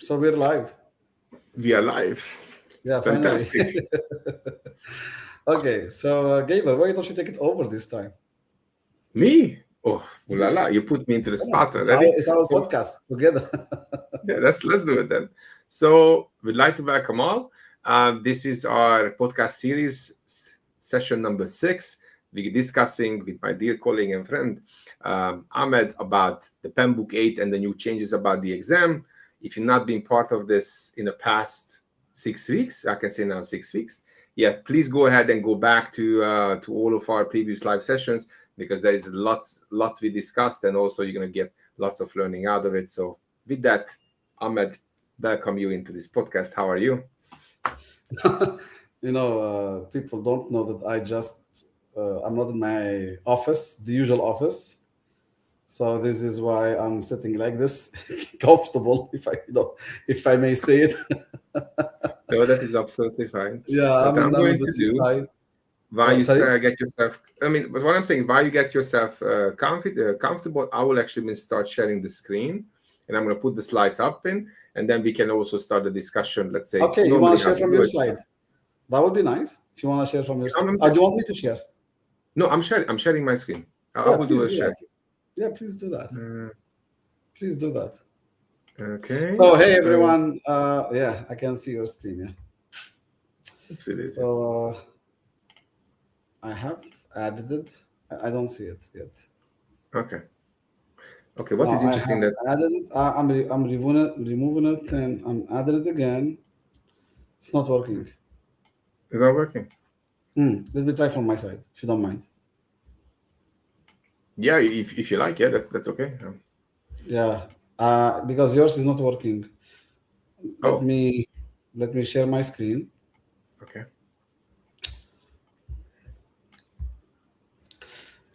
So we're live. We are live. Yeah, finally. Fantastic. Okay, so Gabriel, why don't you take it over this time? Me? Oh, ooh la Yeah, la, you put me into the come on. spot already. It's our So podcast together. yeah, let's do it then. So we'd like to welcome all. This is our podcast series, session number 6. We're discussing with my dear colleague and friend Ahmed about the PMBOK 8 and the new changes about the exam. If you've not been part of this in the past 6 weeks, I can say now 6 weeks. Yeah, please go ahead and go back to all of our previous live sessions because there is lot we discussed, and also you're gonna get lots of learning out of it. So with that, Ahmed, welcome you into this podcast. How are you? People don't know that I'm not in my office, the usual office. So this is why I'm sitting like this, comfortable, if I may say it. No, that is absolutely fine. Yeah, What I'm I'm going in the to do, seaside. while you Sorry. get yourself, but what I'm saying, while you get yourself comfortable, I will actually start sharing the screen, and I'm going to put the slides up and then we can also start the discussion. Let's say Okay, you want normally to how share we from do your it. side? That would be nice. If you want to share from your side. I'm, Do you want me to share? no, I'm sharing. I'm sharing my screen. I Yeah, will do please a do share. that. Yeah, please do that. Uh, Please do that. okay, So, hey so everyone. Yeah, I can see your screen. Yeah. absolutely. So I have added it. I don't see it yet. Okay. Okay. What is Now I interesting have that added it. I'm removing it, and I'm adding it again. It's not working. is not working. Let me try from my side, if you don't mind. Yeah, if you like, yeah, that's okay. Yeah, because yours is not working. Let Oh, me let me share my screen. okay.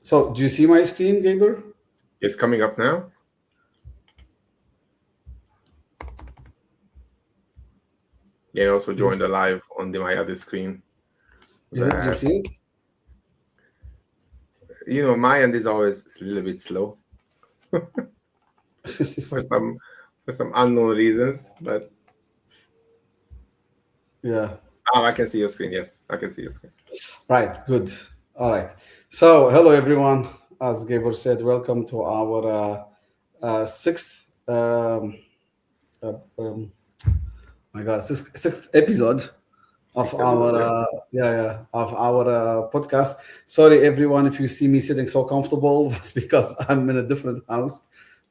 So, do you see my screen, Gaber? It's coming up now. Yeah, also Is it? join the live on my other screen. Is it? Do you That see it? my end is always a little bit slow for some unknown reasons. But Yeah. I can see your screen. Yes, I can see your screen. Right. Good. All right. So, hello everyone. As Gabor said, welcome to our sixth. Um, my God, sixth episode of Sixth our episode. Yeah. of our podcast. Sorry everyone if you see me sitting so comfortable. That's because I'm in a different house.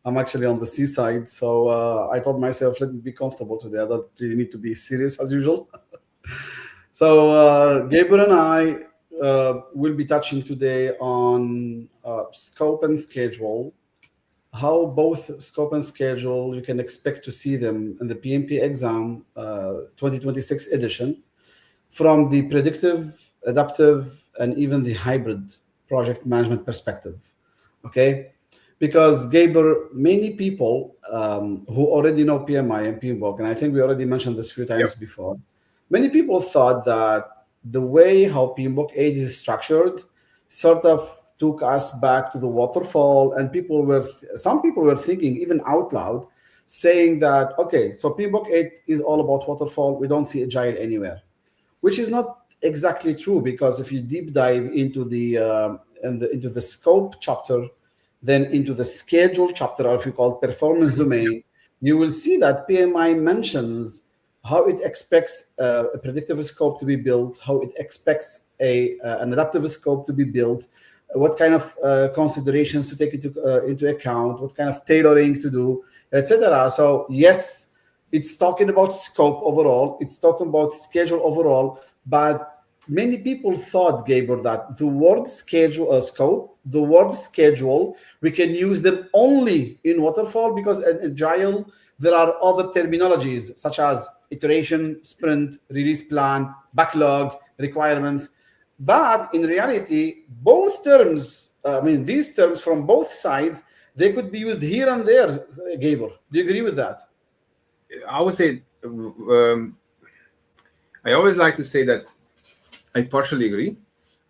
I'm actually on the seaside, so I told myself, let me be comfortable today. I don't really need to be serious as usual. So, Gabriel and I will be touching today on scope and schedule, how both scope and schedule you can expect to see them in the PMP exam 2026 edition from the predictive, adaptive, and even the hybrid project management perspective. Okay? Because Gaber, many people who already know PMI and PMBOK, and I think we already mentioned this a few Yep. times before, many people thought that the way how PMBOK 8 is structured sort of took us back to the waterfall, and some people were thinking even out loud, saying that okay, so PMBOK 8 is all about waterfall. We don't see agile anywhere, which is not exactly true, because if you deep dive into the scope chapter, then into the schedule chapter, or if you call it performance domain, you will see that PMI mentions how it expects a predictive scope to be built, how it expects an adaptive scope to be built, what kind of considerations to take into account, what kind of tailoring to do, etc. So yes, it's talking about scope overall, it's talking about schedule overall, but many people thought, Gabor, that the word schedule scope, the word schedule, we can use them only in waterfall, because in agile there are other terminologies such as iteration, sprint, release plan, backlog, requirements. But in reality, both terms, these terms from both sides, they could be used here and there, Gabor. Do you agree with that? I would say I always like to say that I partially agree.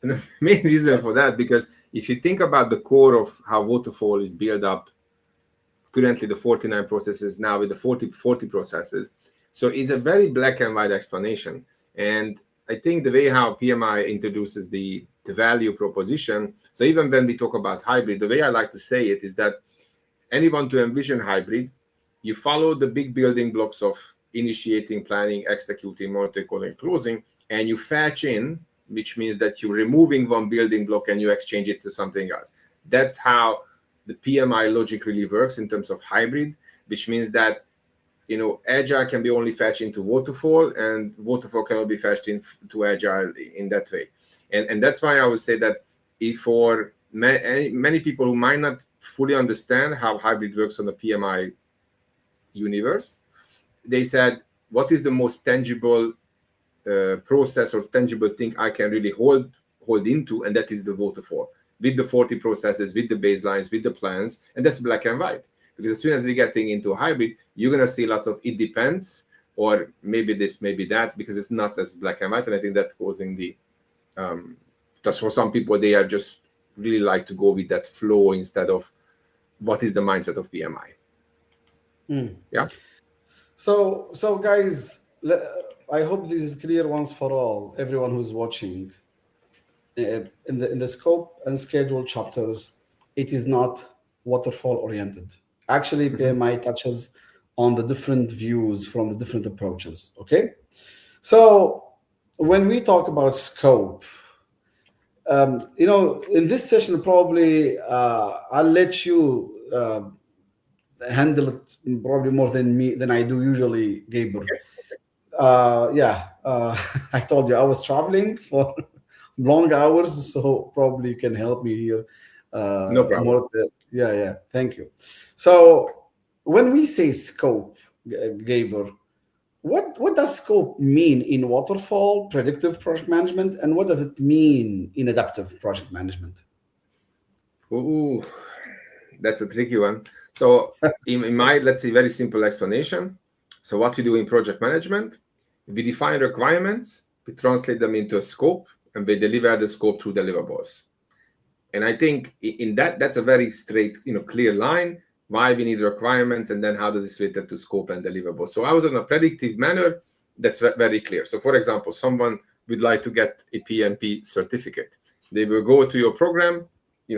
And the main reason Okay. for that, because if you think about the core of how waterfall is built up currently the 49 processes, now with the 40 processes. So it's a very black and white explanation. And I think the way how PMI introduces the value proposition, so even when we talk about hybrid, the way I like to say it is that anyone to envision hybrid, you follow the big building blocks of initiating, planning, executing, monitoring, calling, closing, and you fetch in, which means that you're removing one building block and you exchange it to something else. That's how the PMI logic really works in terms of hybrid, which means that agile can be only fetched into waterfall, and waterfall cannot be fetched into agile in that way. And that's why I would say that if for many people who might not fully understand how hybrid works on the PMI universe, they said, what is the most tangible process or tangible thing I can really hold into? And that is the waterfall with the 40 processes, with the baselines, with the plans, and that's black and white. Because as soon as we're getting into a hybrid, you're going to see lots of it depends, or maybe this, maybe that, because it's not as black and white. And I think that's causing the, just for some people, they are just really like to go with that flow instead of what is the mindset of PMI. Yeah. So guys, I hope this is clear once for all, everyone who's watching. In the scope and schedule chapters, it is not waterfall oriented. Actually, PMI touches on the different views from the different approaches. Okay, so when we talk about scope, in this session, probably I'll let you handle it probably more than I do usually, Gabriel. Okay. I told you I was traveling for long hours, so probably you can help me here. No problem. More. Yeah. Thank you. So when we say scope, Gabriel, what does scope mean in waterfall predictive project management, and what does it mean in adaptive project management? Ooh, that's a tricky one. So in my, let's say, very simple explanation. So what we do in project management, we define requirements, we translate them into a scope, and we deliver the scope through deliverables. And I think in that's a very straight, clear line, why we need requirements, and then how does this relate to scope and deliverables. So I was in a predictive manner, that's very clear. So for example, someone would like to get a PMP certificate. They will go to your program,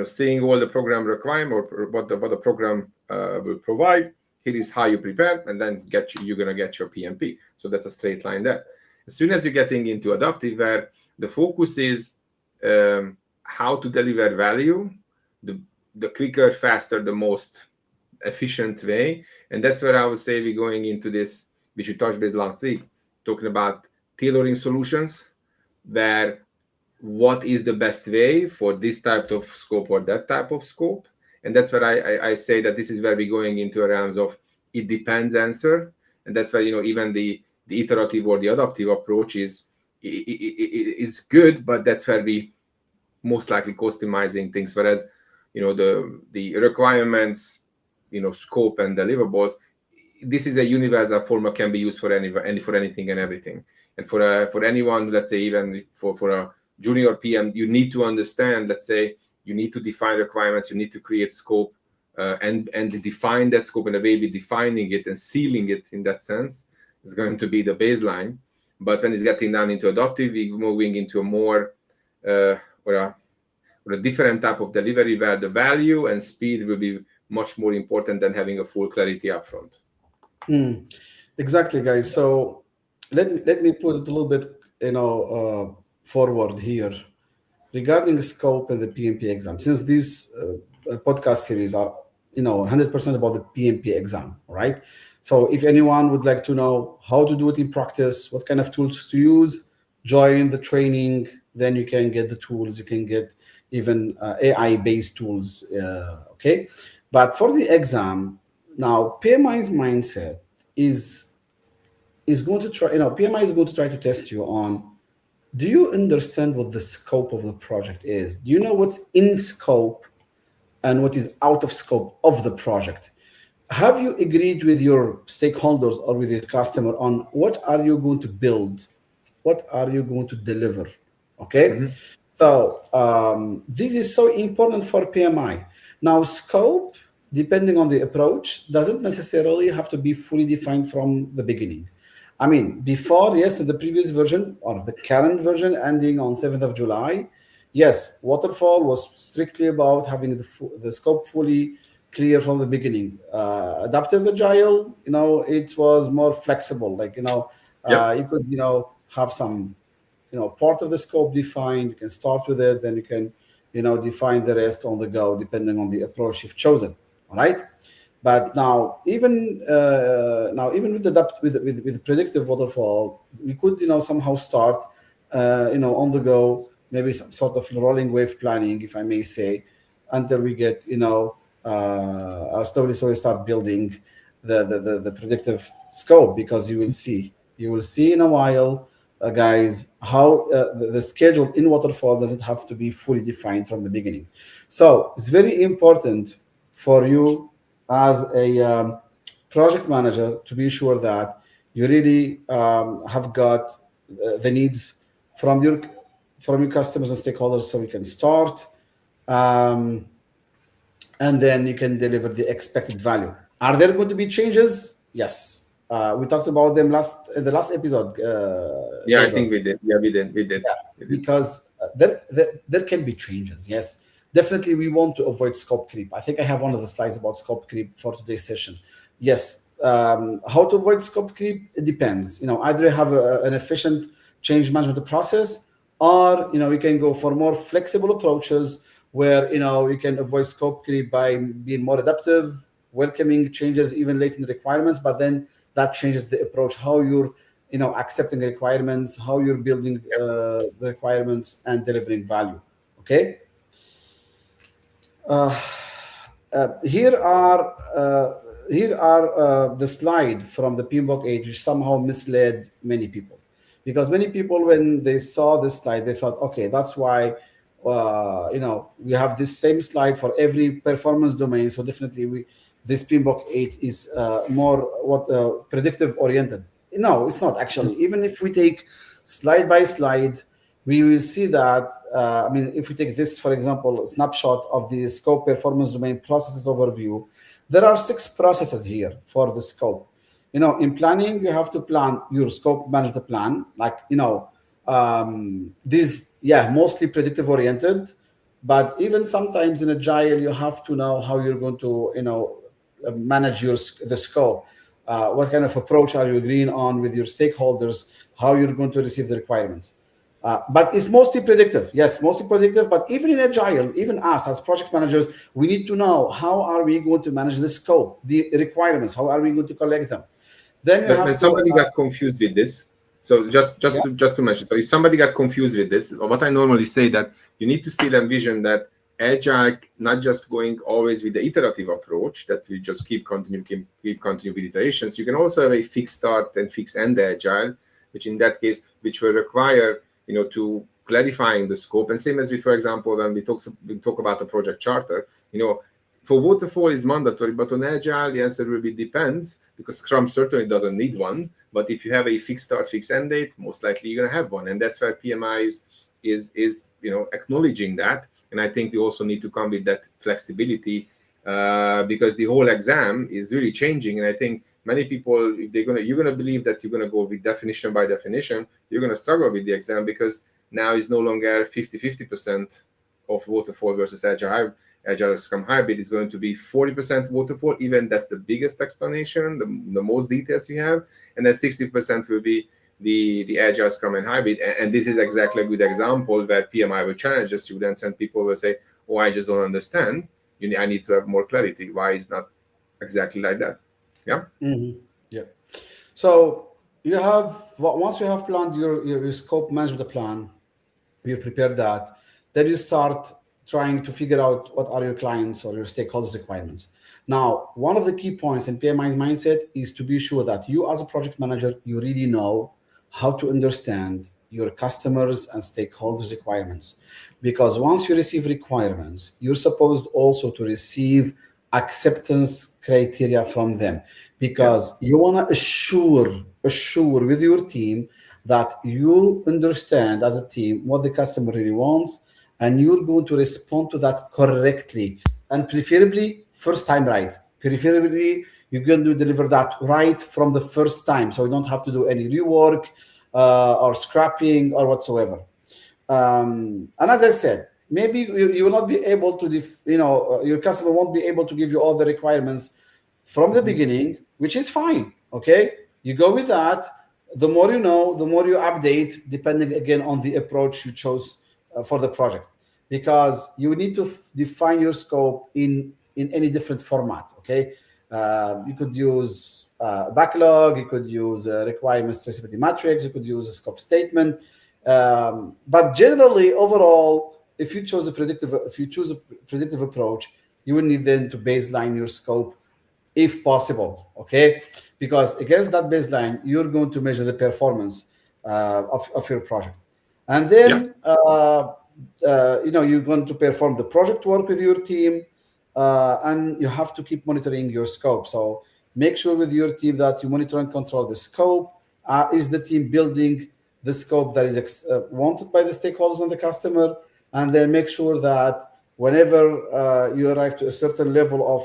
seeing all the program requirement or what the program will provide. Here is how you prepare, and then you're going to get your PMP. So that's a straight line there. As soon as you're getting into adaptive, where the focus is how to deliver value, the quicker, faster, the most efficient way. And that's where I would say we're going into this, which we touched base last week, talking about tailoring solutions, where what is the best way for this type of scope or that type of scope. And that's where I say that this is where we're going into a realms of it depends answer. And that's where, even the iterative or the adaptive approach is good, but that's where we most likely customizing things. Whereas, the requirements, scope and deliverables, this is a universal format, can be used for for anything and everything. And for anyone, let's say, even for a junior PM, you need to understand, let's say, you need to define requirements, you need to create scope, and define that scope in a way. We're defining it and sealing it in that sense is going to be the baseline. But when it's getting down into adaptive, we're moving into a more or a different type of delivery, where the value and speed will be much more important than having a full clarity upfront. Exactly, guys. So let me put it a little bit, forward here regarding scope and the PMP exam. Since these podcast series are, 100% about the PMP exam, right? So if anyone would like to know how to do it in practice, what kind of tools to use, join the training. Then you can get the tools. You can get even AI-based tools. Okay, but for the exam now, PMI's mindset is going to try. PMI is going to try to test you on. Do you understand what the scope of the project is? Do you know what's in scope and what is out of scope of the project? Have you agreed with your stakeholders or with your customer on what are you going to build? What are you going to deliver? Okay. So this is so important for PMI. Now, scope depending on the approach, doesn't necessarily have to be fully defined from the beginning. I mean, before, yes, the previous version or the current version ending on 7th of July, yes, waterfall was strictly about having the scope fully clear from the beginning. Adaptive agile, it was more flexible. Like, Yep. you could, have some, part of the scope defined. You can start with it, then you can, define the rest on the go, depending on the approach you've chosen. All right. But now even with with predictive waterfall, we could somehow start on the go, maybe some sort of rolling wave planning, if I may say, until we get slowly start building the predictive scope, because you will see in a while, guys, how the schedule in waterfall doesn't have to be fully defined from the beginning. So it's very important for you as a project manager to be sure that you really have got the needs from your customers and stakeholders, so we can start, um, and then you can deliver the expected value. Are there going to be changes? Yes. We talked about them in the last episode, Yeah, I Gabriel. think we did. Yeah, we did. We did. Yeah, We did. because there can be changes. Yes, definitely we want to avoid scope creep. I think I have one of the slides about scope creep for today's session. Yes, how to avoid scope creep? It depends. Either you have an efficient change management process, or we can go for more flexible approaches where you can avoid scope creep by being more adaptive, welcoming changes even late in the requirements, but then that changes the approach, how you're accepting the requirements, how you're building the requirements and delivering value. Okay. uh, here are the slide from the PMBOK 8, which somehow misled many people, because many people, when they saw this slide, they thought, okay, that's why we have this same slide for every performance domain. So definitely this PMBOK 8 is more what predictive oriented. No, it's not actually. Even if we take slide by slide, we will see that, I mean, if we take this, for example, a snapshot of the scope performance domain processes overview, there are 6 processes here for the scope. In planning, you have to plan your scope, manage the plan, like, these, yeah, mostly predictive oriented. But even sometimes in agile, you have to know how you're going to, manage the scope. What kind of approach are you agreeing on with your stakeholders? How you're going to receive the requirements? But it's mostly predictive. Yes, mostly predictive. But even in agile, even us as project managers, we need to know how are we going to manage the scope, the requirements, how are we going to collect them. Then you But when have to, somebody got confused with this, so just yeah. just to mention, so if somebody got confused with this, what I normally say that you need to still envision that agile not just going always with the iterative approach that we just keep continue with iterations. You can also have a fixed start and fixed end agile, which in that case, which will require to clarifying the scope. And same as with, for example, when we talk about the project charter, for waterfall is mandatory, but on agile the answer will be depends, because Scrum certainly doesn't need one. But if you have a fixed start, fixed end date, most likely you're gonna have one, and that's where PMI is acknowledging that. And I think we also need to come with that flexibility, because the whole exam is really changing. And I think many people, if you're gonna believe that you're gonna go with definition by definition, you're gonna struggle with the exam, because now it's no longer 50% of waterfall versus agile Scrum hybrid. Is going to be 40% waterfall. Even that's the biggest explanation, the most details we have, and then 60% will be the agile Scrum and hybrid. And this is exactly a good example where PMI will challenge the students, and people will say, "Oh, I just don't understand. I need to have more clarity. Why is not exactly like that?" Yeah. Mhm. Yeah. So once you have planned your scope management plan, you've prepared that, then you start trying to figure out what are your clients or your stakeholders' requirements. Now, one of the key points in PMI's mindset is to be sure that you, as a project manager, you really know how to understand your customers and stakeholders' requirements. Because once you receive requirements, you're supposed also to receive acceptance criteria from them, Yeah. because you want to assure with your team that you understand as a team what the customer really wants, and you're going to respond to that correctly and preferably first time right. Preferably, you're going to deliver that right from the first time, so you don't have to do any rework or scrapping or whatsoever. And as I said, maybe you will not be able to, your customer won't be able to give you all the requirements from the Mhm. beginning, which is fine. Okay, you go with that. The more you know, the more you update, depending again on the approach you chose for the project, because you need to define your scope in any different format. Okay, you could use backlog, you could use requirements traceability matrix, you could use a scope statement, but generally, overall, if you choose a predictive approach, you will need then to baseline your scope if possible. Okay, because against that baseline, you're going to measure the performance of your project, and Yeah. then you're going to perform the project work with your team, and you have to keep monitoring your scope. So make sure with your team that you monitor and control the scope. Is the team building the scope that is wanted by the stakeholders and the customer? And then make sure that whenever you arrive to a certain level of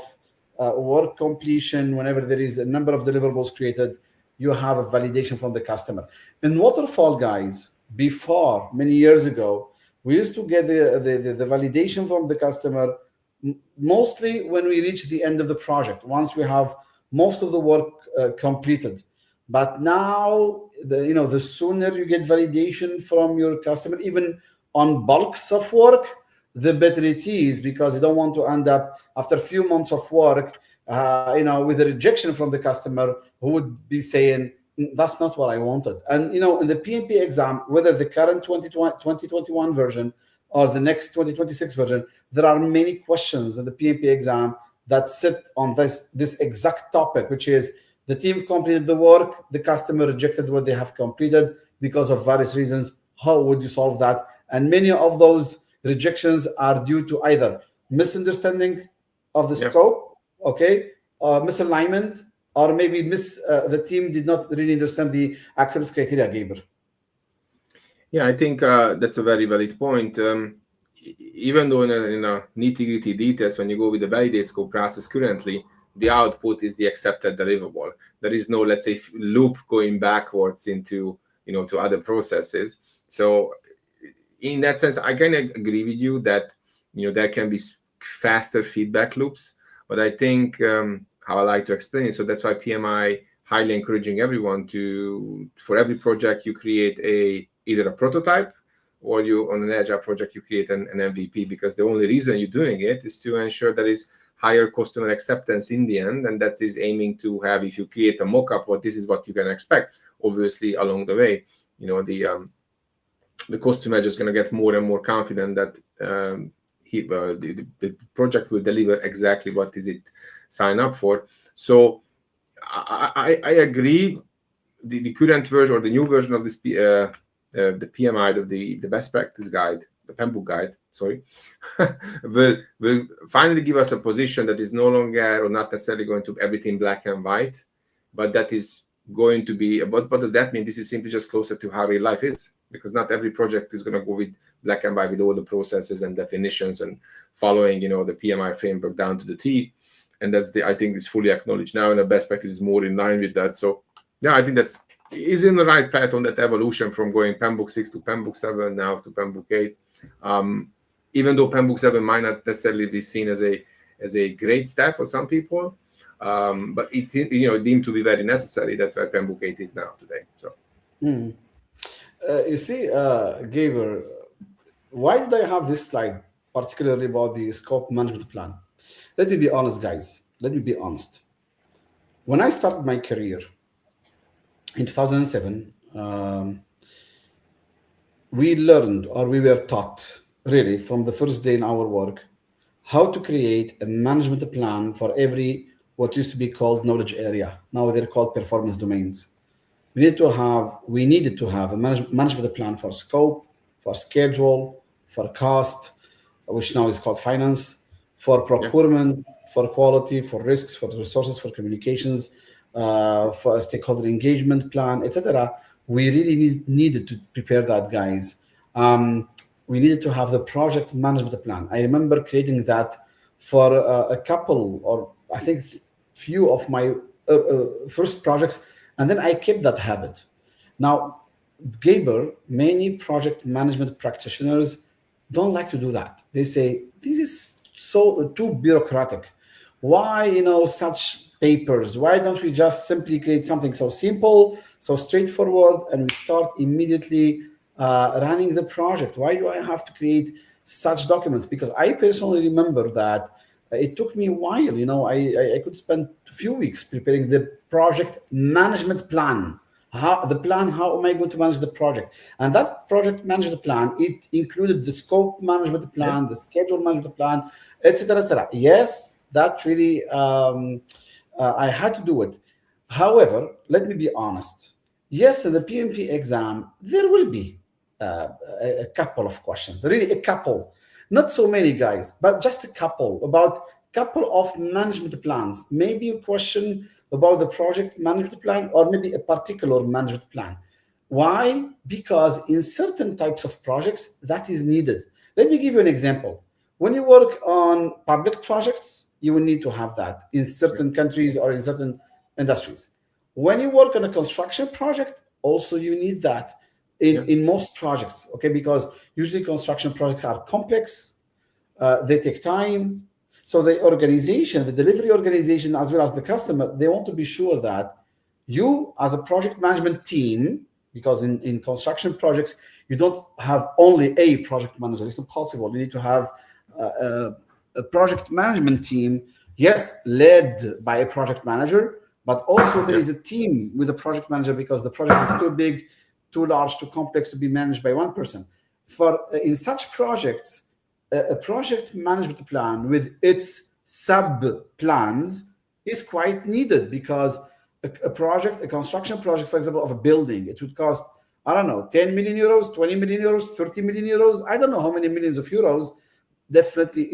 work completion, whenever there is a number of deliverables created, you have a validation from the customer. In waterfall, guys, before many years ago, we used to get the validation from the customer mostly when we reach the end of the project, once we have most of the work completed. But now, the sooner you get validation from your customer, even on bulks of work, the better it is, because you don't want to end up after a few months of work, with a rejection from the customer who would be saying, That's not what I wanted." And in the PMP exam, whether the current 2021 version or the next 2026 version, there are many questions in the PMP exam that sit on this exact topic, which is the team completed the work, the customer rejected what they have completed because of various reasons. How would you solve that? And many of those rejections are due to either misunderstanding of the Yeah. scope, okay, misalignment, or maybe the team did not really understand the acceptance criteria, Gaber. Yeah, I think that's a very valid point. Even though in a nitty-gritty details, when you go with the validate scope process currently, the output is the accepted deliverable. There is no, let's say, loop going backwards into, to other processes. So in that sense, I kind of agree with you that, there can be faster feedback loops. But I think how I like to explain it, so that's why PMI highly encouraging everyone to, for every project, you create either a prototype, or you, on an agile project, you create an MVP, because the only reason you're doing it is to ensure there is higher customer acceptance in the end, and that is aiming to have, if you create a mock-up, what this is what you can expect. Obviously, along the way, the customer is just going to get more and more confident that the project will deliver exactly what is it sign up for. So I agree. The current version, or the new version of this the PMI, of the best practice guide, the PMBOK guide, sorry, will finally give us a position that is no longer, or not necessarily, going to be everything black and white, but that is going to be. What does that mean? This is simply just closer to how real life is, because not every project is going to go with black and white, with all the processes and definitions and following, the PMI framework down to the T. And that's I think it's fully acknowledged now, and the best practice is more in line with that. So yeah, I think that's is in the right path on that evolution from going PMBOK 6 to PMBOK 7, now to PMBOK 8. Even though PMBOK 7 might not necessarily be seen as a great step for some people, but it deemed to be very necessary. That's why PMBOK 8 is now today. So You see, Gaber, why did I have this slide, particularly about the scope management plan? Let me be honest, guys. Let me be honest. When I started my career in 2007, we learned, or we were taught, really, from the first day in our work, how to create a management plan for every what used to be called knowledge area. Now they're called performance domains. We needed to have a management plan for scope, for schedule, for cost, which now is called finance, for yeah, procurement, for quality, for risks, for resources, for communications, for a stakeholder engagement plan, etc. We really needed to prepare that, guys. We needed to have the project management plan. I remember creating that for a couple, or I think few of my first projects, and then I kept that habit. Now, Gaber, many project management practitioners don't like to do that. They say this is so too bureaucratic. Why, such papers? Why don't we just simply create something so simple, so straightforward, and we start immediately running the project? Why do I have to create such documents? Because I personally remember that it took me a while. I could spend a few weeks preparing the project management plan. How am I going to manage the project? And that project management plan, it included the scope management Yeah. plan, the schedule management plan, etc., etc. Yes, that really, I had to do it. However, let me be honest. Yes, in the PMP exam, there will be a couple of questions, really a couple, not so many guys, but just a couple, about couple of management plans, maybe a question about the project management plan, or maybe a particular management plan. Why? Because in certain types of projects that is needed. Let me give you an example. When you work on public projects, you will need to have that in Yeah. certain countries or in certain industries. When you work on a construction project, also you need that Yeah. in most projects, okay? Because usually construction projects are complex, they take time. So the organization, the delivery organization, as well as the customer, they want to be sure that you, as a project management team, because in construction projects, you don't have only a project manager. It's impossible. You need to have a project management team, yes, led by a project manager, but also there Yeah. is a team with a project manager because the project is too big, too large, too complex to be managed by one person. For in such projects, a project management plan with its sub plans is quite needed because a construction project, for example, of a building, it would cost, I don't know, 10 million euros, 20 million euros, 30 million euros. I don't know how many millions of euros. Definitely,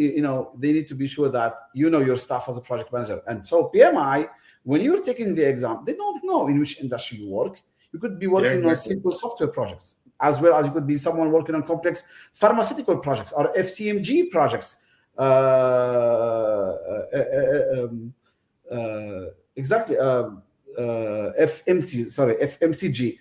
they need to be sure that you know your stuff as a project manager. And so PMI, when you're taking the exam, they don't know in which industry you work. You could be Yeah. working on Exactly. simple software projects, as well as you could be someone working on complex pharmaceutical projects or FCMG projects. Exactly. FMCG,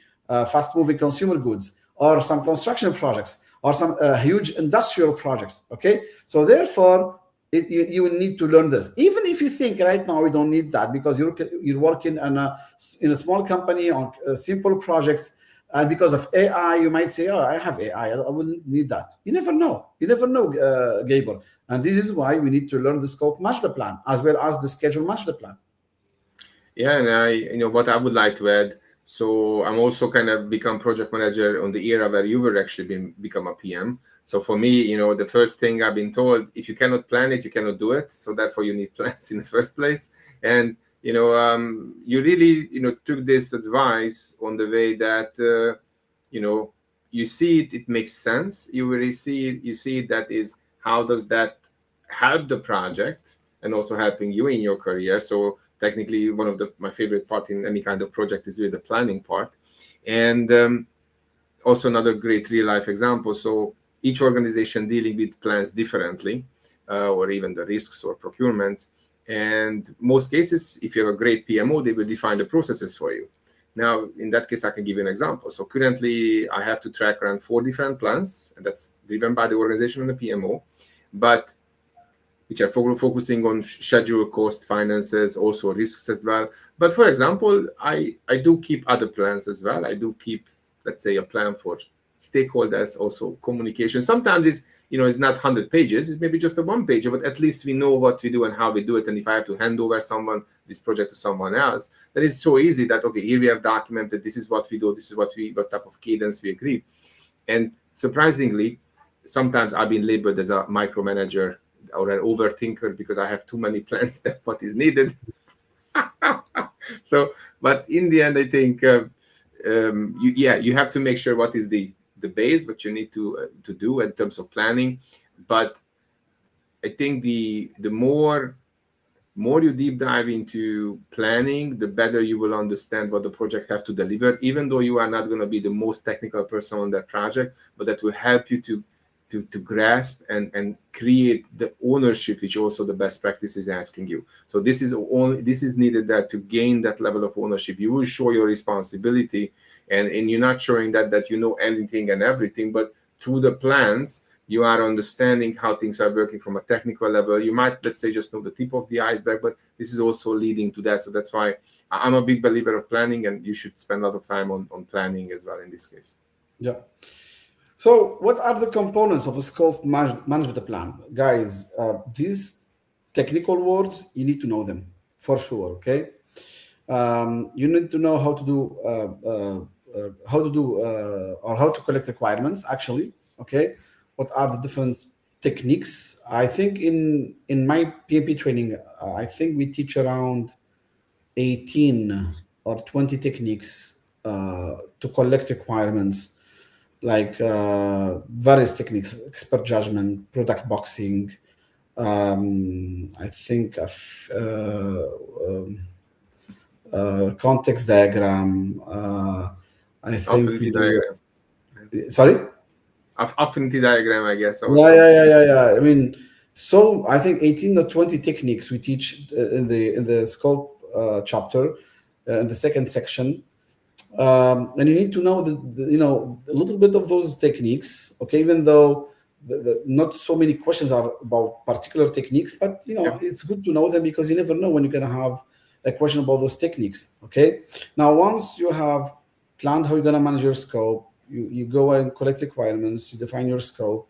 fast moving consumer goods, or some construction projects, or some huge industrial projects. Okay. So therefore, you will need to learn this. Even if you think right now you don't need that because you're working in a small company on simple projects, and because of AI, you might say, "Oh, I have AI. I wouldn't need that." You never know. You never know, Gabor. And this is why we need to learn the scope master plan as well as the schedule master plan. Yeah, and what I would like to add. So I'm also kind of become project manager on the era where you were actually become a PM. So for me, the first thing I've been told, if you cannot plan it, you cannot do it. So therefore, you need plans in the first place. And you really took this advice on the way that you see it, it makes sense. You really see that is how does that help the project and also helping you in your career. So technically one of my favorite part in any kind of project is really the planning part. And also another great real life example. So each organization dealing with plans differently, or even the risks or procurement. And most cases, if you have a great PMO, they will define the processes for you. Now, in that case, I can give you an example. So currently, I have to track around 4 different plans, and that's driven by the organization and the PMO. But which are focusing on schedule, cost, finances, also risks as well. But for example, I do keep other plans as well. I do keep, let's say, a plan for stakeholders, also communication. Sometimes it's not 100 pages, it's maybe just a one page, but at least we know what we do and how we do it. And if I have to hand over this project to someone else, then it's so easy that, okay, here we have documented, this is what we do, this is what type of cadence we agree. And surprisingly, sometimes I've been labeled as a micromanager or an overthinker because I have too many plans than what is needed. So, but in the end, I think you have to make sure what is the base, what you need to do in terms of planning. But I think the more you deep dive into planning, the better you will understand what the project have to deliver, even though you are not going to be the most technical person on that project, but that will help you to to grasp and create the ownership, which also the best practice is asking you. So this is needed, that to gain that level of ownership, you will show your responsibility, and you're not showing that you know anything and everything, but through the plans you are understanding how things are working from a technical level. You might, let's say, just know the tip of the iceberg, but this is also leading to that. So that's why I'm a big believer of planning, and you should spend a lot of time on planning as well in this case. Yeah. So, what are the components of a scope management plan, guys? These technical words, you need to know them for sure. Okay, you need to know how to do or how to collect requirements. Actually, okay, what are the different techniques? I think in my PMP training, I think we teach around 18 or 20 techniques to collect requirements, like various techniques: expert judgment, product boxing. I think of context diagram. I think we Affinity do. diagram. Sorry. Affinity diagram, I guess Yeah, also. yeah, yeah, yeah, yeah. I mean, so I think 18 or 20 techniques we teach in the scope chapter, in the second section. And you need to know a little bit of those techniques. Okay, even though not so many questions are about particular techniques, but Yeah. it's good to know them, because you never know when you're gonna have a question about those techniques. Okay, now once you have planned how you're gonna manage your scope, you go and collect requirements, you define your scope.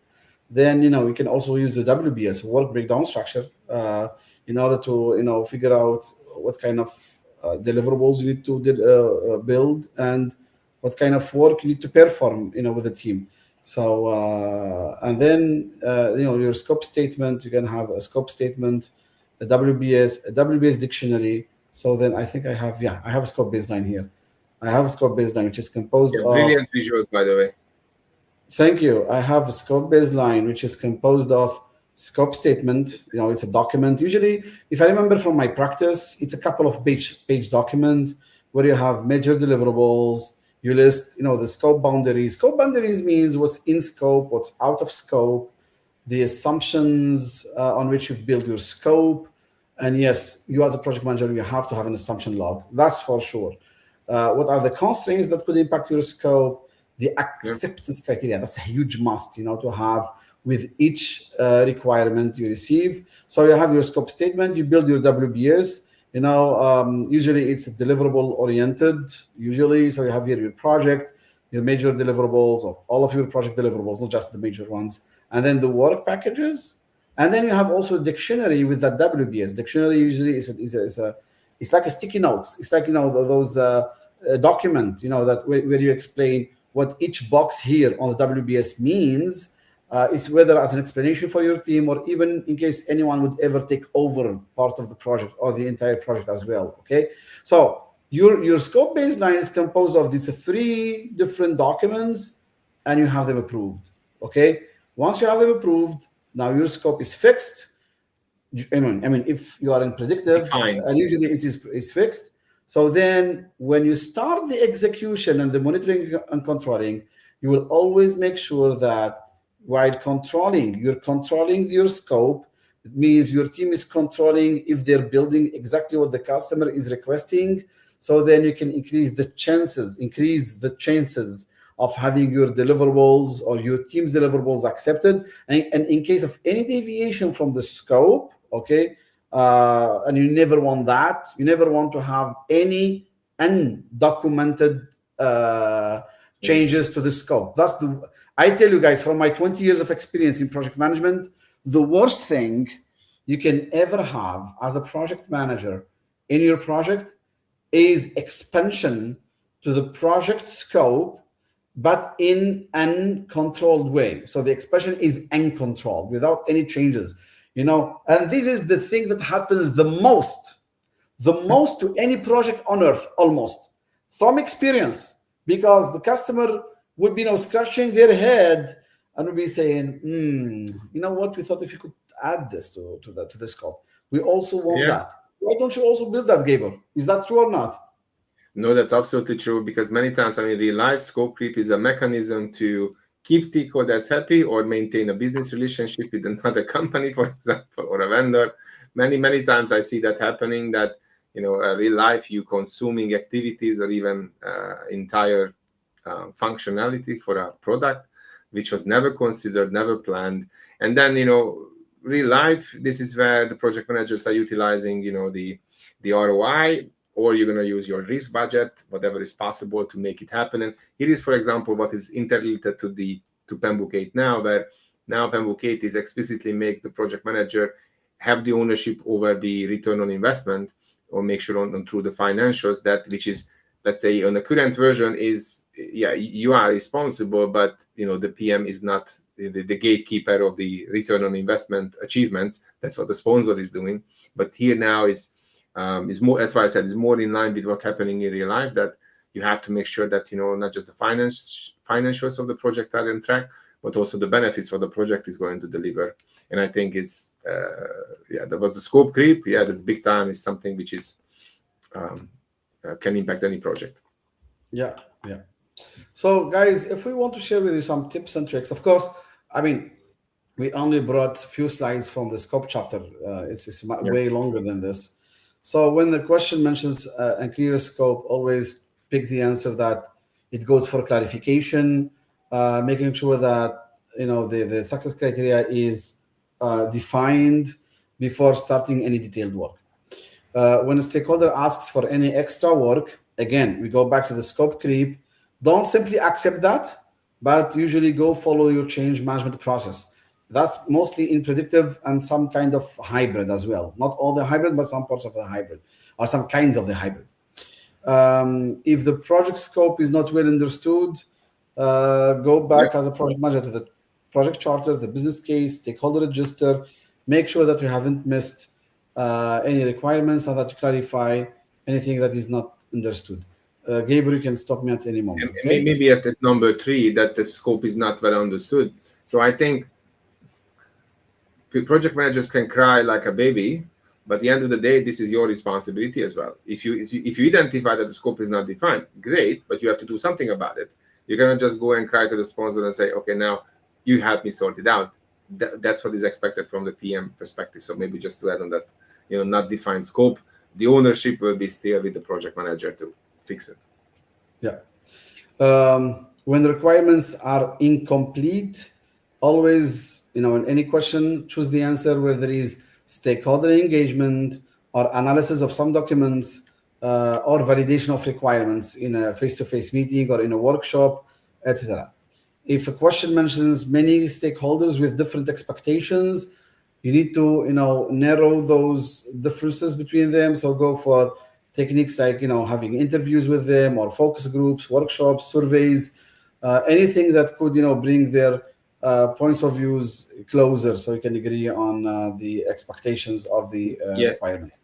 Then you can also use the WBS, work breakdown structure, in order to figure out what kind of deliverables you need to build, and what kind of work you need to perform with the team. So and then your scope statement, you can have a scope statement, a WBS dictionary. So then I think I have a scope baseline here. I have a scope baseline which is composed Yeah, of. brilliant visuals, by the way. Thank you. I have a scope baseline, which is composed of scope statement. It's a document. Usually, if I remember from my practice, it's a couple of page document where you have major deliverables. You list, the scope boundaries. Scope boundaries means what's in scope, what's out of scope, the assumptions on which you've built your scope. And yes, you as a project manager, you have to have an assumption log. That's for sure. What are the constraints that could impact your scope? The Yeah. acceptance criteria, that's a huge must, to have with each requirement you receive. So you have your scope statement, you build your WBS. Usually it's deliverable oriented, usually. So you have here your project, your major deliverables, or all of your project deliverables, not just the major ones, and then the work packages. And then you have also a dictionary with that WBS. Dictionary usually it's like a sticky notes. It's like those document that where you explain what each box here on the WBS means. Is whether as an explanation for your team, or even in case anyone would ever take over part of the project or the entire project as well. Okay, so your scope baseline is composed of these three different documents, and you have them approved. Okay, once you have them approved, now your scope is fixed. I mean, if you are in predictive, Defined. and usually it is fixed. So then, when you start the execution and the monitoring and controlling, you will always make sure that while you're controlling your scope. It means your team is controlling if they're building exactly what the customer is requesting. So then you can increase the chances of having your deliverables or your team's deliverables accepted. And in case of any deviation from the scope, okay, and you never want that. You never want to have any undocumented changes to the scope. I tell you guys, from my 20 years of experience in project management, the worst thing you can ever have as a project manager in your project is expansion to the project scope, but in uncontrolled way. So the expansion is uncontrolled without any changes, and this is the thing that happens the most to any project on earth, almost, from experience, because the customer would be scratching their head and would be saying, you know what, we thought if you could add this to the scope, we also want Yeah. that. Why don't you also build that, Gabriel? Is that true or not? No, that's absolutely true, because many times, I mean, the live scope creep is a mechanism to keep stakeholders happy or maintain a business relationship with another company, for example, or a vendor. Many times I see that happening, that real life you consuming activities or even entire functionality for a product which was never considered, never planned. And then real life, this is where the project managers are utilizing the ROI, or you're going to use your risk budget, whatever is possible to make it happen. And here is, for example, what is interrelated to PMBOK 8 now, where now PMBOK 8 is explicitly makes the project manager have the ownership over the return on investment, or make sure on through the financials, that which is, let's say on the current version is, you are responsible, but the PM is not the gatekeeper of the return on investment achievements. That's what the sponsor is doing. But here now is more, that's why I said it's more in line with what's happening in real life, that you have to make sure that not just the financials of the project are on track, but also the benefits for the project is going to deliver. And I think it's the scope creep, that's big time, is something which is can impact any project. Yeah. So guys, if we want to share with you some tips and tricks, of course, I mean, we only brought a few slides from the scope chapter. It's way longer than this. So when the question mentions a clear scope, always pick the answer that it goes for clarification, making sure that the success criteria is defined before starting any detailed work. When a stakeholder asks for any extra work, again, we go back to the scope creep. Don't simply accept that, but usually go follow your change management process. That's mostly in predictive and some kind of hybrid as well. Not all the hybrid, but some parts of the hybrid, or some kinds of the hybrid. If the project scope is not well understood, go back as a project manager to the project charter, the business case, stakeholder register. Make sure that you haven't missed any requirements, and that you clarify anything that is not understood. Gabriel, you can stop me at any moment. Okay? Maybe at number 3, that the scope is not well understood. So I think project managers can cry like a baby, but at the end of the day, this is your responsibility as well. If you identify that the scope is not defined, great, but you have to do something about it. You cannot just go and cry to the sponsor and say, okay, now you help me sort it out. That's what is expected from the PM perspective. So maybe just to add on that, not defined scope, the ownership will be still with the project manager to fix it. Yeah. When the requirements are incomplete, always, in any question, choose the answer where there is stakeholder engagement or analysis of some documents or validation of requirements in a face-to-face meeting or in a workshop, etc. If a question mentions many stakeholders with different expectations, you need to, narrow those differences between them. So go for techniques like, having interviews with them, or focus groups, workshops, surveys, anything that could, bring their points of views closer, so you can agree on the expectations of the requirements.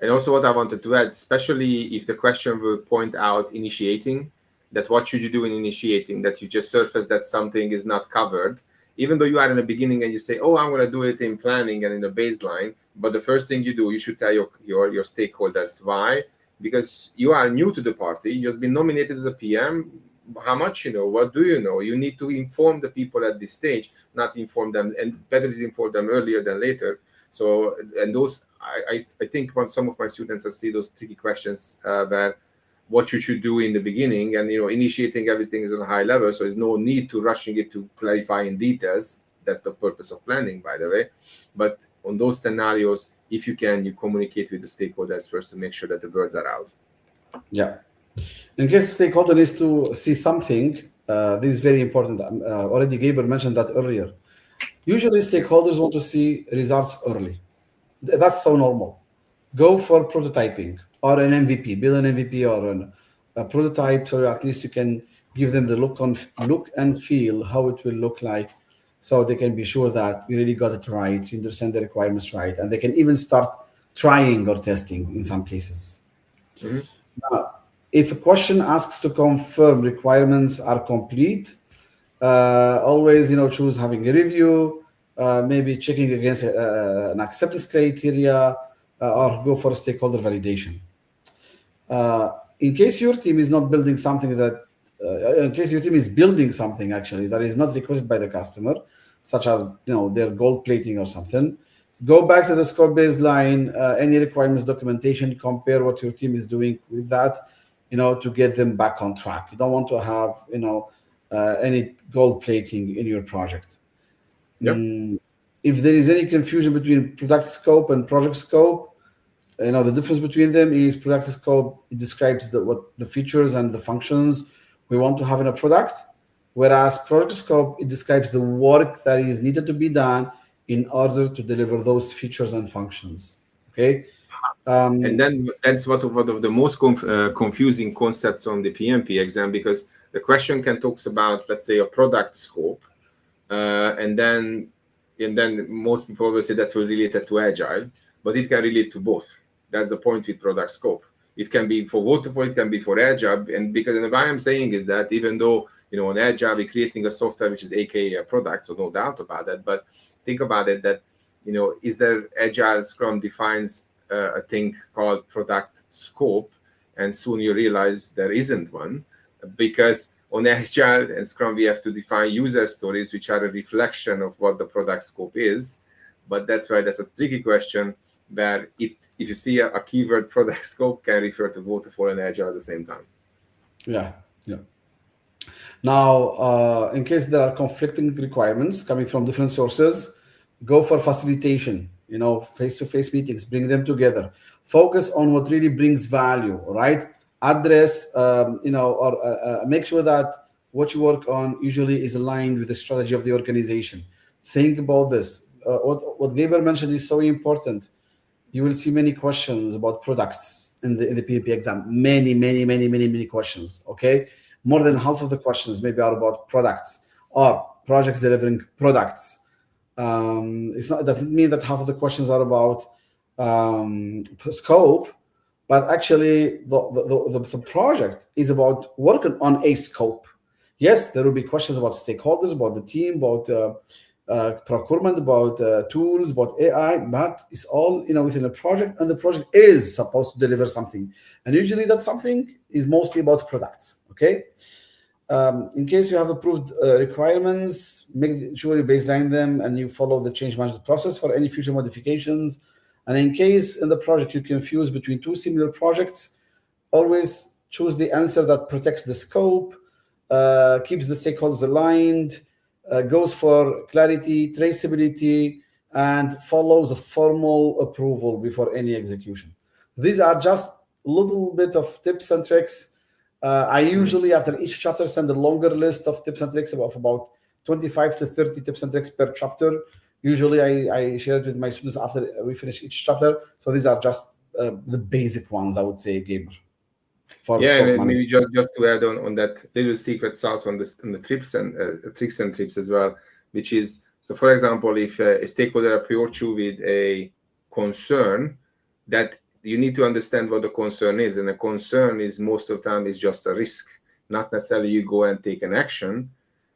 And also what I wanted to add, especially if the question will point out initiating, that what should you do in initiating, that you just surface that something is not covered, even though you are in the beginning and you say, oh, I'm going to do it in planning and in the baseline. But the first thing you do, you should tell your stakeholders why, because you are new to the party. You just been nominated as a PM. How much you know? What do you know? You need to inform the people at this stage, not inform them, and better is inform them earlier than later. So, and those, I think when some of my students, I see those tricky questions where what you should do in the beginning, and initiating everything is on a high level, so there's no need to rushing it to clarify in details. That's the purpose of planning, by the way. But on those scenarios, if you can, you communicate with the stakeholders first to make sure that the words are out. Yeah. In case the stakeholder needs to see something, this is very important. Already Gabriel mentioned that earlier. Usually stakeholders want to see results early. That's so normal. Go for prototyping or an MVP, build an MVP or a prototype, so at least you can give them the look and feel how it will look like, so they can be sure that you really got it right, you understand the requirements right, and they can even start trying or testing in some cases. Mm-hmm. Now, if a question asks to confirm requirements are complete, always choose having a review, maybe checking against an acceptance criteria, or go for stakeholder validation. In case your team is not building something that in case your team is building something actually that is not requested by the customer, such as their gold plating or something, go back to the scope baseline, any requirements documentation, compare what your team is doing with that, to get them back on track. You don't want to have any gold plating in your project. Yep. If there is any confusion between product scope and project scope, the difference between them is product scope, it describes what the features and the functions we want to have in a product, whereas project scope, it describes the work that is needed to be done in order to deliver those features and functions. Okay. And then that's one of the most confusing concepts on the PMP exam, because the question can talks about, let's say, a product scope, and then most people always say that will relate it to agile, but it can relate to both. That's the point with product scope. It can be for waterfall, it can be for agile, and because why I'm saying is that even though on agile we're creating a software which is aka a product, so no doubt about that, but think about it that is there agile Scrum defines a thing called product scope, and soon you realize there isn't one, because on Agile and Scrum we have to define user stories which are a reflection of what the product scope is. But that's why that's a tricky question, where if you see a keyword product scope can refer to waterfall and Agile at the same time. Yeah. Now, in case there are conflicting requirements coming from different sources, go for facilitation, face-to-face meetings, bring them together. Focus on what really brings value, right? Address, or make sure that what you work on usually is aligned with the strategy of the organization. Think about this. What Gabriel mentioned is so important. You will see many questions about products in the PMP exam. Many questions, okay? More than half of the questions maybe are about products or projects delivering products. It doesn't mean that half of the questions are about scope, but actually the project is about working on a scope. Yes, there will be questions about stakeholders, about the team, about procurement, about tools, about AI, but it's all within a project, and the project is supposed to deliver something, and usually that something is mostly about products. Okay. In case you have approved requirements, make sure you baseline them and you follow the change management process for any future modifications. And in case in the project you confuse between two similar projects, always choose the answer that protects the scope, keeps the stakeholders aligned, goes for clarity, traceability, and follows a formal approval before any execution. These are just a little bit of tips and tricks. I usually, after each chapter, send a longer list of tips and tricks of about 25 to 30 tips and tricks per chapter. Usually, I share it with my students after we finish each chapter. So these are just the basic ones, I would say, Gabriel. Yeah, and maybe just to add on that little secret sauce on the tricks and tips as well, which is, so for example, if a stakeholder approach you with a concern, that you need to understand what the concern is, and the concern is most of the time is just a risk, not necessarily you go and take an action.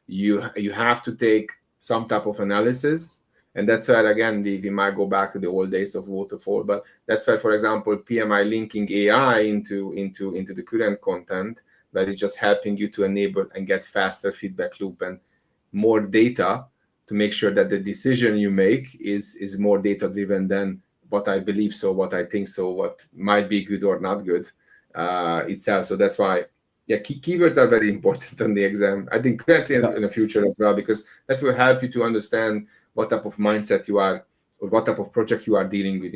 You have to take some type of analysis, and that's where again we might go back to the old days of waterfall. But that's why, for example, PMI linking AI into the current content, that is just helping you to enable and get faster feedback loop and more data to make sure that the decision you make is more data driven than what I believe, so what I think, so what might be good or not good itself. So that's why, yeah, keywords are very important on the exam, I think, currently in the future as well, because that will help you to understand what type of mindset you are, or what type of project you are dealing with.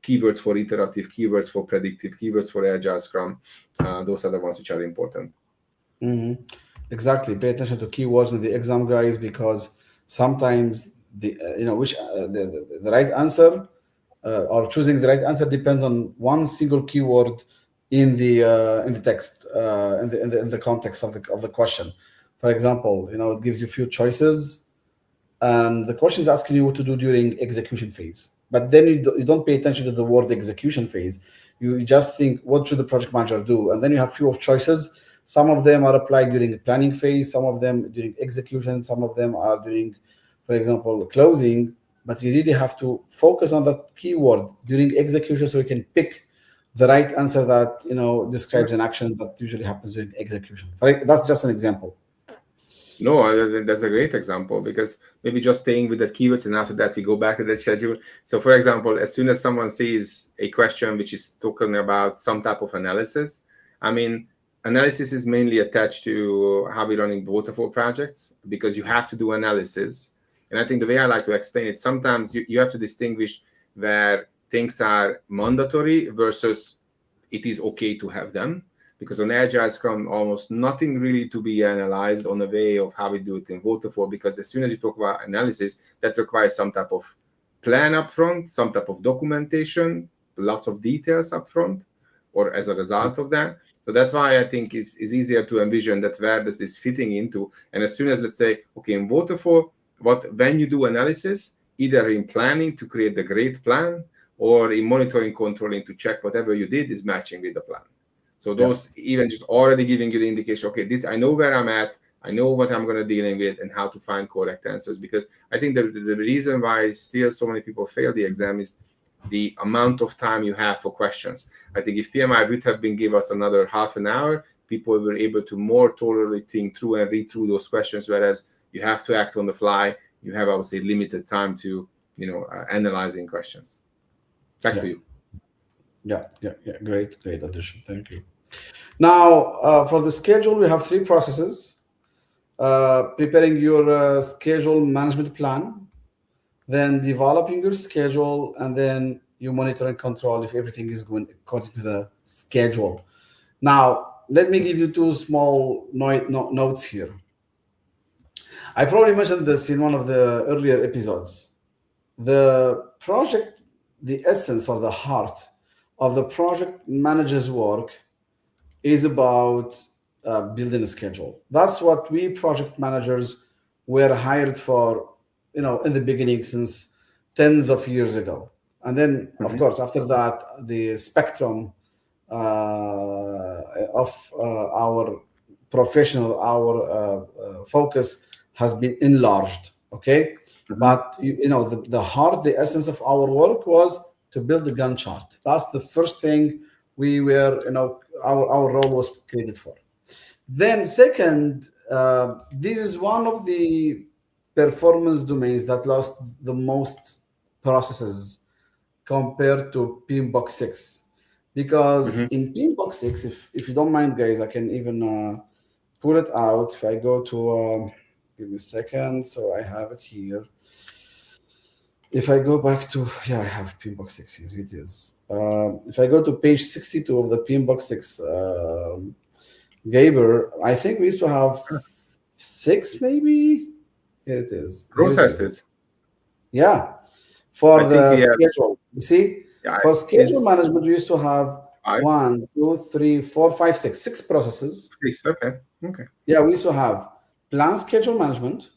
Keywords for iterative, keywords for predictive, keywords for agile Scrum. Those are the ones which are important. Mm-hmm. Exactly. Pay attention to keywords in the exam, guys, because sometimes the right answer or choosing the right answer depends on one single keyword in the text, in the context of the question. For example, it gives you a few choices, and the question is asking you what to do during execution phase. But then you don't pay attention to the word execution phase. You just think, what should the project manager do? And then you have few of choices. Some of them are applied during the planning phase, some of them during execution, some of them are during, for example, closing. But you really have to focus on that keyword during execution so you can pick the right answer that describes an action that usually happens during execution. Right? That's just an example. No, that's a great example, because maybe just staying with the keywords, and after that we go back to the schedule. So for example, as soon as someone sees a question which is talking about some type of analysis, I mean, analysis is mainly attached to how we're running waterfall projects, because you have to do analysis. And I think the way I like to explain it, sometimes you have to distinguish where things are mandatory versus it is okay to have them, because on Agile Scrum, almost nothing really to be analyzed on the way of how we do it in waterfall, because as soon as you talk about analysis, that requires some type of plan up front, some type of documentation, lots of details up front, or as a result of that. So that's why I think it's easier to envision that where does this fitting into. And as soon as, let's say, okay, in waterfall, when you do analysis, either in planning to create the great plan, or in monitoring, controlling to check whatever you did is matching with the plan. So those even just already giving you the indication, okay, this, I know where I'm at, I know what I'm going to dealing with, and how to find correct answers. Because I think the reason why still so many people fail the exam is the amount of time you have for questions. I think if PMI would have been give us another half an hour, people were able to more thoroughly think through and read through those questions, whereas you have to act on the fly. You have, I would say, limited time to, analyzing questions. Back to you. Yeah. Great addition. Thank you. Now, for the schedule, we have three processes. Preparing your schedule management plan, then developing your schedule, and then you monitor and control if everything is going according to the schedule. Now, let me give you two small notes here. I probably mentioned this in one of the earlier episodes. The project, the essence or the heart of the project manager's work is about building a schedule. That's what we project managers were hired for, in the beginning, since tens of years ago. And then, of course, after that, the spectrum of our professional, our focus has been enlarged. Okay. But the heart, the essence of our work was to build the Gantt chart. That's the first thing we were, our role was created for. Then second, this is one of the performance domains that lost the most processes compared to PMBOK 6. Because in PMBOK 6, if you don't mind, guys, I can even pull it out. If I go to, give me a second, so I have it here. If I go back to, I have PMBOK 6 here, it is. If I go to page 62 of the PMBOK 6, Gaber, I think we used to have 6, maybe? Here it is. Processes. Yeah. For the schedule. You see? For schedule management, we used to have 1, 2, 3, 4, 5, 6. 6 processes. 6, okay. Yeah, we used to have plan schedule management,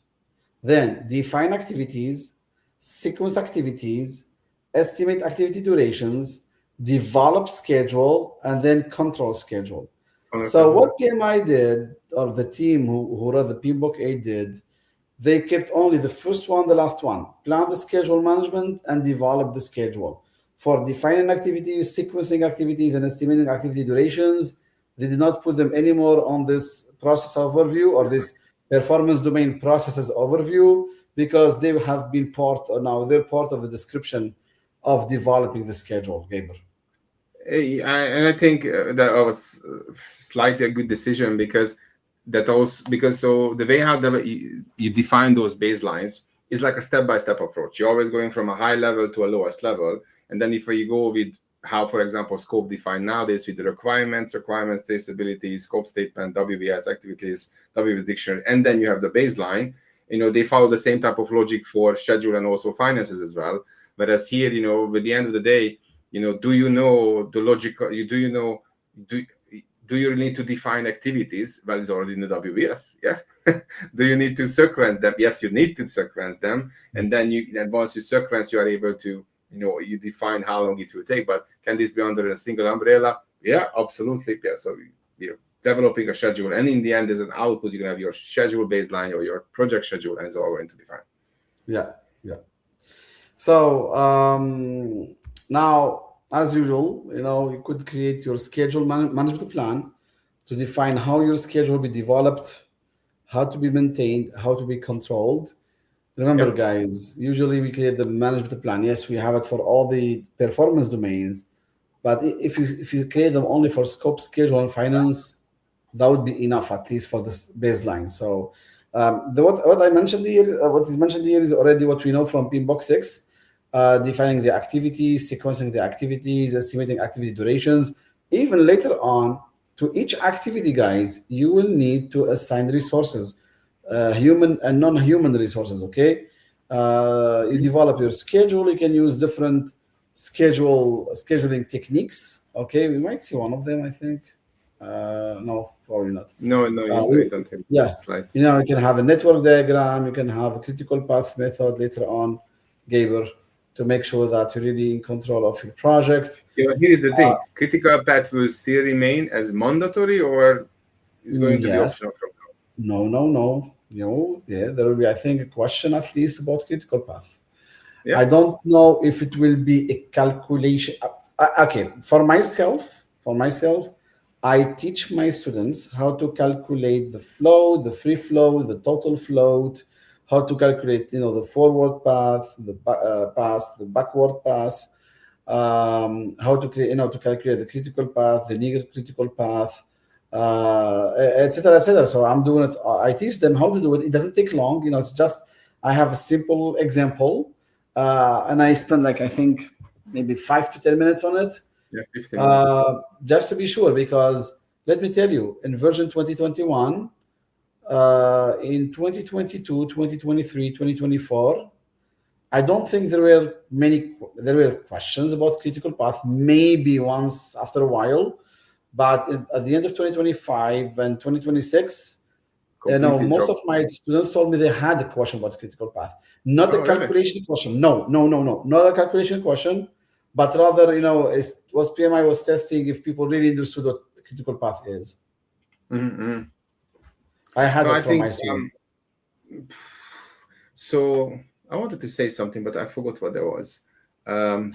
then define activities, sequence activities, estimate activity durations, develop schedule, and then control schedule. So what PMI did, or the team who wrote the PMBOK 8 did, they kept only the first one, the last one, plan the schedule management and develop the schedule. For defining activities, sequencing activities, and estimating activity durations, they did not put them anymore on this process overview or this performance domain processes overview, because they have been they're part of the description of developing the schedule, Gaber. And I think that was slightly a good decision, because so the way how you define those baselines is like a step-by-step approach. You're always going from a high level to a lowest level, and then if you go with how, for example, scope defined nowadays with the requirements, traceability, scope statement, WBS activities, WBS dictionary, and then you have the baseline. They follow the same type of logic for schedule and also finances as well. Whereas here, with the end of the day, do you know the logic? Do you need to define activities? Well, it's already in the WBS. Yeah. Do you need to sequence them? Yes, you need to sequence them. And then once you sequence, you are able to, you define how long it will take. But can this be under a single umbrella? Yeah, absolutely. Yeah. So you're developing a schedule, and in the end, as an output, you're gonna have your schedule baseline or your project schedule, and it's all going to be fine. Yeah. So now as usual, you could create your schedule management plan to define how your schedule will be developed, how to be maintained, how to be controlled. Remember, Yep. guys, usually we create the management plan. Yes, we have it for all the performance domains, but if you create them only for scope, schedule, and finance, that would be enough at least for this baseline. So what I mentioned here, what is mentioned here is already what we know from PMBOK 6, defining the activities, sequencing the activities, estimating activity durations. Even later on, to each activity, guys, you will need to assign resources, human and non-human resources. Okay, you develop your schedule. You can use different scheduling techniques. Okay, we might see one of them, I think. No, probably not. No, no, Uh, I don't have yeah, slides. you can have a network diagram. You can have a critical path method later on, Gaber, to make sure that you're really in control of your project. Here's the thing: critical path will still remain as mandatory, or is going to be Yes. optional from now? No, no, no. Yeah, there will be, I think, a question at least about critical path. I Yeah. don't know if it will be a calculation. Okay, for myself, I teach my students how to calculate the flow, the free flow, the total float, how to calculate, the forward path, the pass, the backward pass, how to create, to calculate the critical path, the near critical path, etc., etc. So I'm doing it. I teach them how to do it. It doesn't take long. It's just I have a simple example, and I spend like I think maybe 5 to 10 minutes on it, Yeah, 15 minutes. just to be sure. Because let me tell you, in version 2021, in 2022, 2023, 2024. I don't think there were questions about critical path. Maybe once after a while, but at the end of 2025 and 2026, Completely most of dropped. my students told me they had a question about critical path, not a Oh, really? calculation question. No, no, no, no, not a calculation question, but rather, was PMI was testing if people really understood what critical path is. Mm-hmm. I had No, that I from think my students. so. I wanted to say something, but I forgot what that was.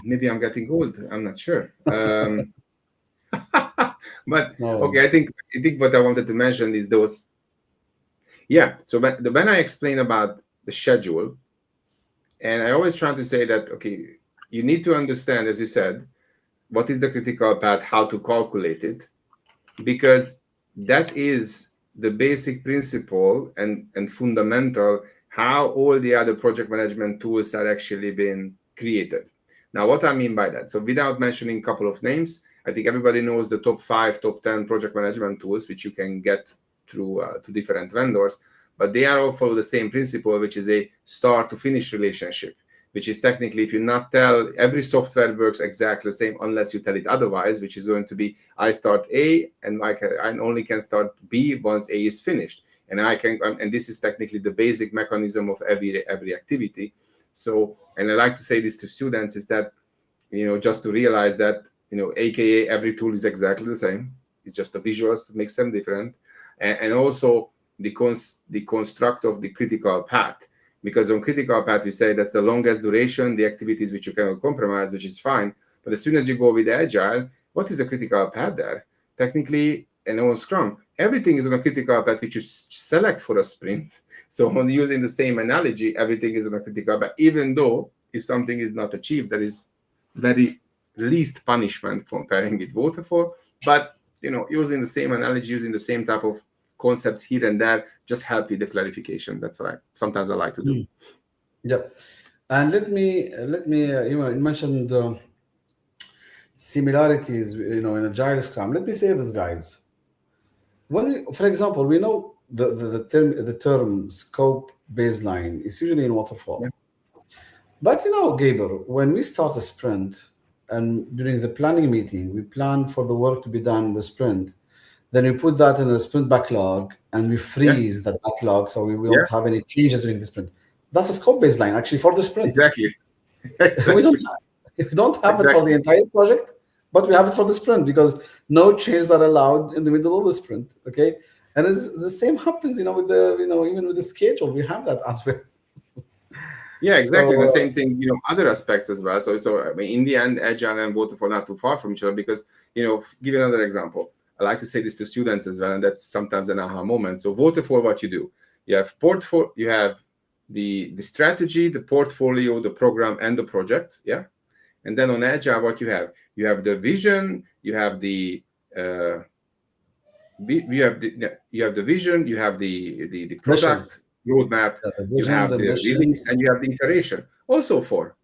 Maybe I'm getting old. I'm not sure. But No. okay, I think what I wanted to mention is those. Yeah. So when I explain about the schedule, and I always try to say that okay, you need to understand, as you said, what is the critical path, how to calculate it, because that is the basic principle and fundamental how all the other project management tools are actually being created. Now, what I mean by that, so without mentioning a couple of names, I think everybody knows the top 5, top 10 project management tools, which you can get through to different vendors, but they are all follow the same principle, which is a start to finish relationship, which is technically, if you not tell, every software works exactly the same unless you tell it otherwise, which is going to be I start A and I only can start B once A is finished, and I can, and this is technically the basic mechanism of every activity. So, and I like to say this to students is that just to realize that AKA every tool is exactly the same. It's just the visuals that makes them different, and also the construct of the critical path, because on critical path we say that's the longest duration, the activities which you cannot compromise, which is fine. But as soon as you go with agile, what is the critical path there? Technically, and on Scrum, everything is on a critical path which you select for a sprint. So on using the same analogy, everything is on a critical path, even though if something is not achieved, that is very least punishment comparing with waterfall. But using the same analogy, using the same type of concepts here and there, just help with the clarification. That's what I sometimes I like to do. Yep. And let me you mentioned similarities, in agile scrum. Let me say this, guys. For example, we know the term scope baseline is usually in Yeah, waterfall. But Gaber, when we start a sprint and during the planning meeting, we plan for the work to be done in the sprint. Then we put that in a sprint backlog and we yeah, freeze that backlog so we yeah, don't have any changes during the sprint. That's a scope baseline actually for the sprint. exactly, we don't exactly, we don't have it for the exactly. entire project, but we have it for the sprint because no changes are allowed in the middle of the sprint. Okay, and the same happens, with the even with the schedule, we have that as well. Yeah, exactly. The So same thing, other aspects as well. So I mean, in the end, agile and waterfall not too far from each other because, give you another example. I like to say this to students as well, and that's sometimes an aha moment. So waterfall, what you do, you have portfolio, you have the strategy, the portfolio, the program, and the project. Yeah, and then on agile, what you have the vision, you have uh, you have the vision, you have the mission, product roadmap, the you vision, have the the mission. release, and you have the iteration. Also for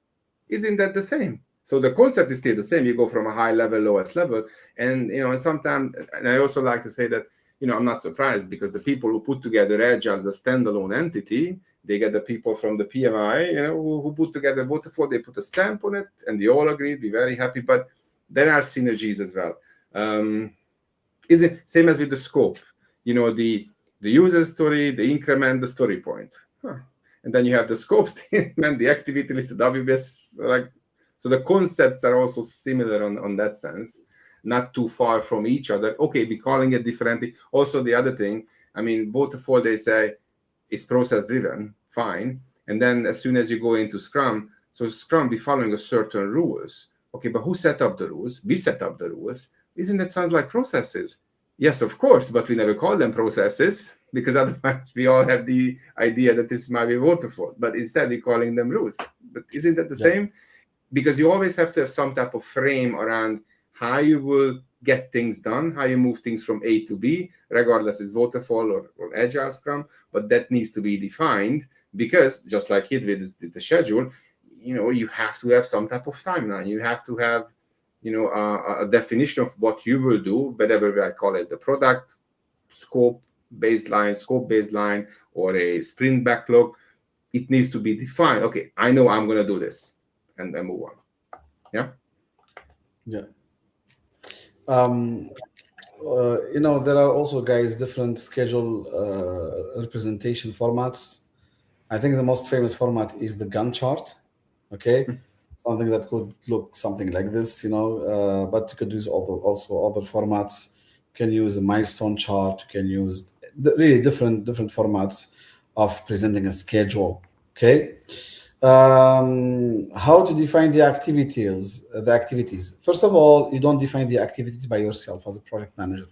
isn't that the same? So the concept is still the same. You go from a high level, lowest level, and sometimes, and I also like to say that I'm not surprised because the people who put together Agile as a standalone entity, they get the people from the PMI, who put together Waterfall. They put a stamp on it, and they all agreed. We're very happy, but there are synergies as well. Is it same as with the scope? The user story, the increment, the story point. Huh. And then you have the scope statement, the activity list, the WBS. So the concepts are also similar on that sense, not too far from each other. Okay, we're calling it differently. Also, the other thing, I mean, waterfall, they say it's process driven, fine. And then as soon as you go into Scrum, so Scrum be following a certain rules. Okay, but who set up the rules? We set up the rules. Isn't that sounds like processes? Yes, of course, but we never call them processes because otherwise we all have the idea that this might be waterfall. But instead we're calling them rules. But isn't that the Yeah, same? Because you always have to have some type of frame around how you will get things done, how you move things from A to B, regardless it's waterfall or agile scrum, but that needs to be defined because just like it with the schedule, you have to have some type of timeline. You have to have, a definition of what you will do, whatever I call it, the product, scope baseline, or a sprint backlog. It needs to be defined. Okay, I know I'm going to do this and then move on. Yeah. yeah. Um, there are also, guys, different schedule representation formats. I think the most famous format is the Gantt chart. Okay, something that could look something like this, but you could use also other formats. You can use a milestone chart. You can use really different formats of presenting a schedule. Okay, how to define the activities. First of all, you don't define the activities by yourself as a project manager.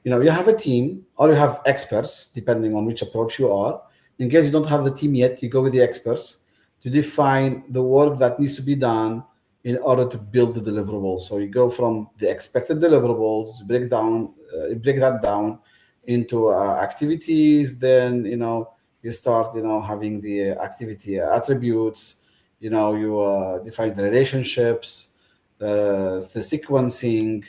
You have a team or you have experts depending on which approach you are. In case you don't have the team yet, you go with the experts to define the work that needs to be done in order to build the deliverables. So you go from the expected deliverables, break that down into activities. Then you start having the activity attributes. You define the relationships, the sequencing,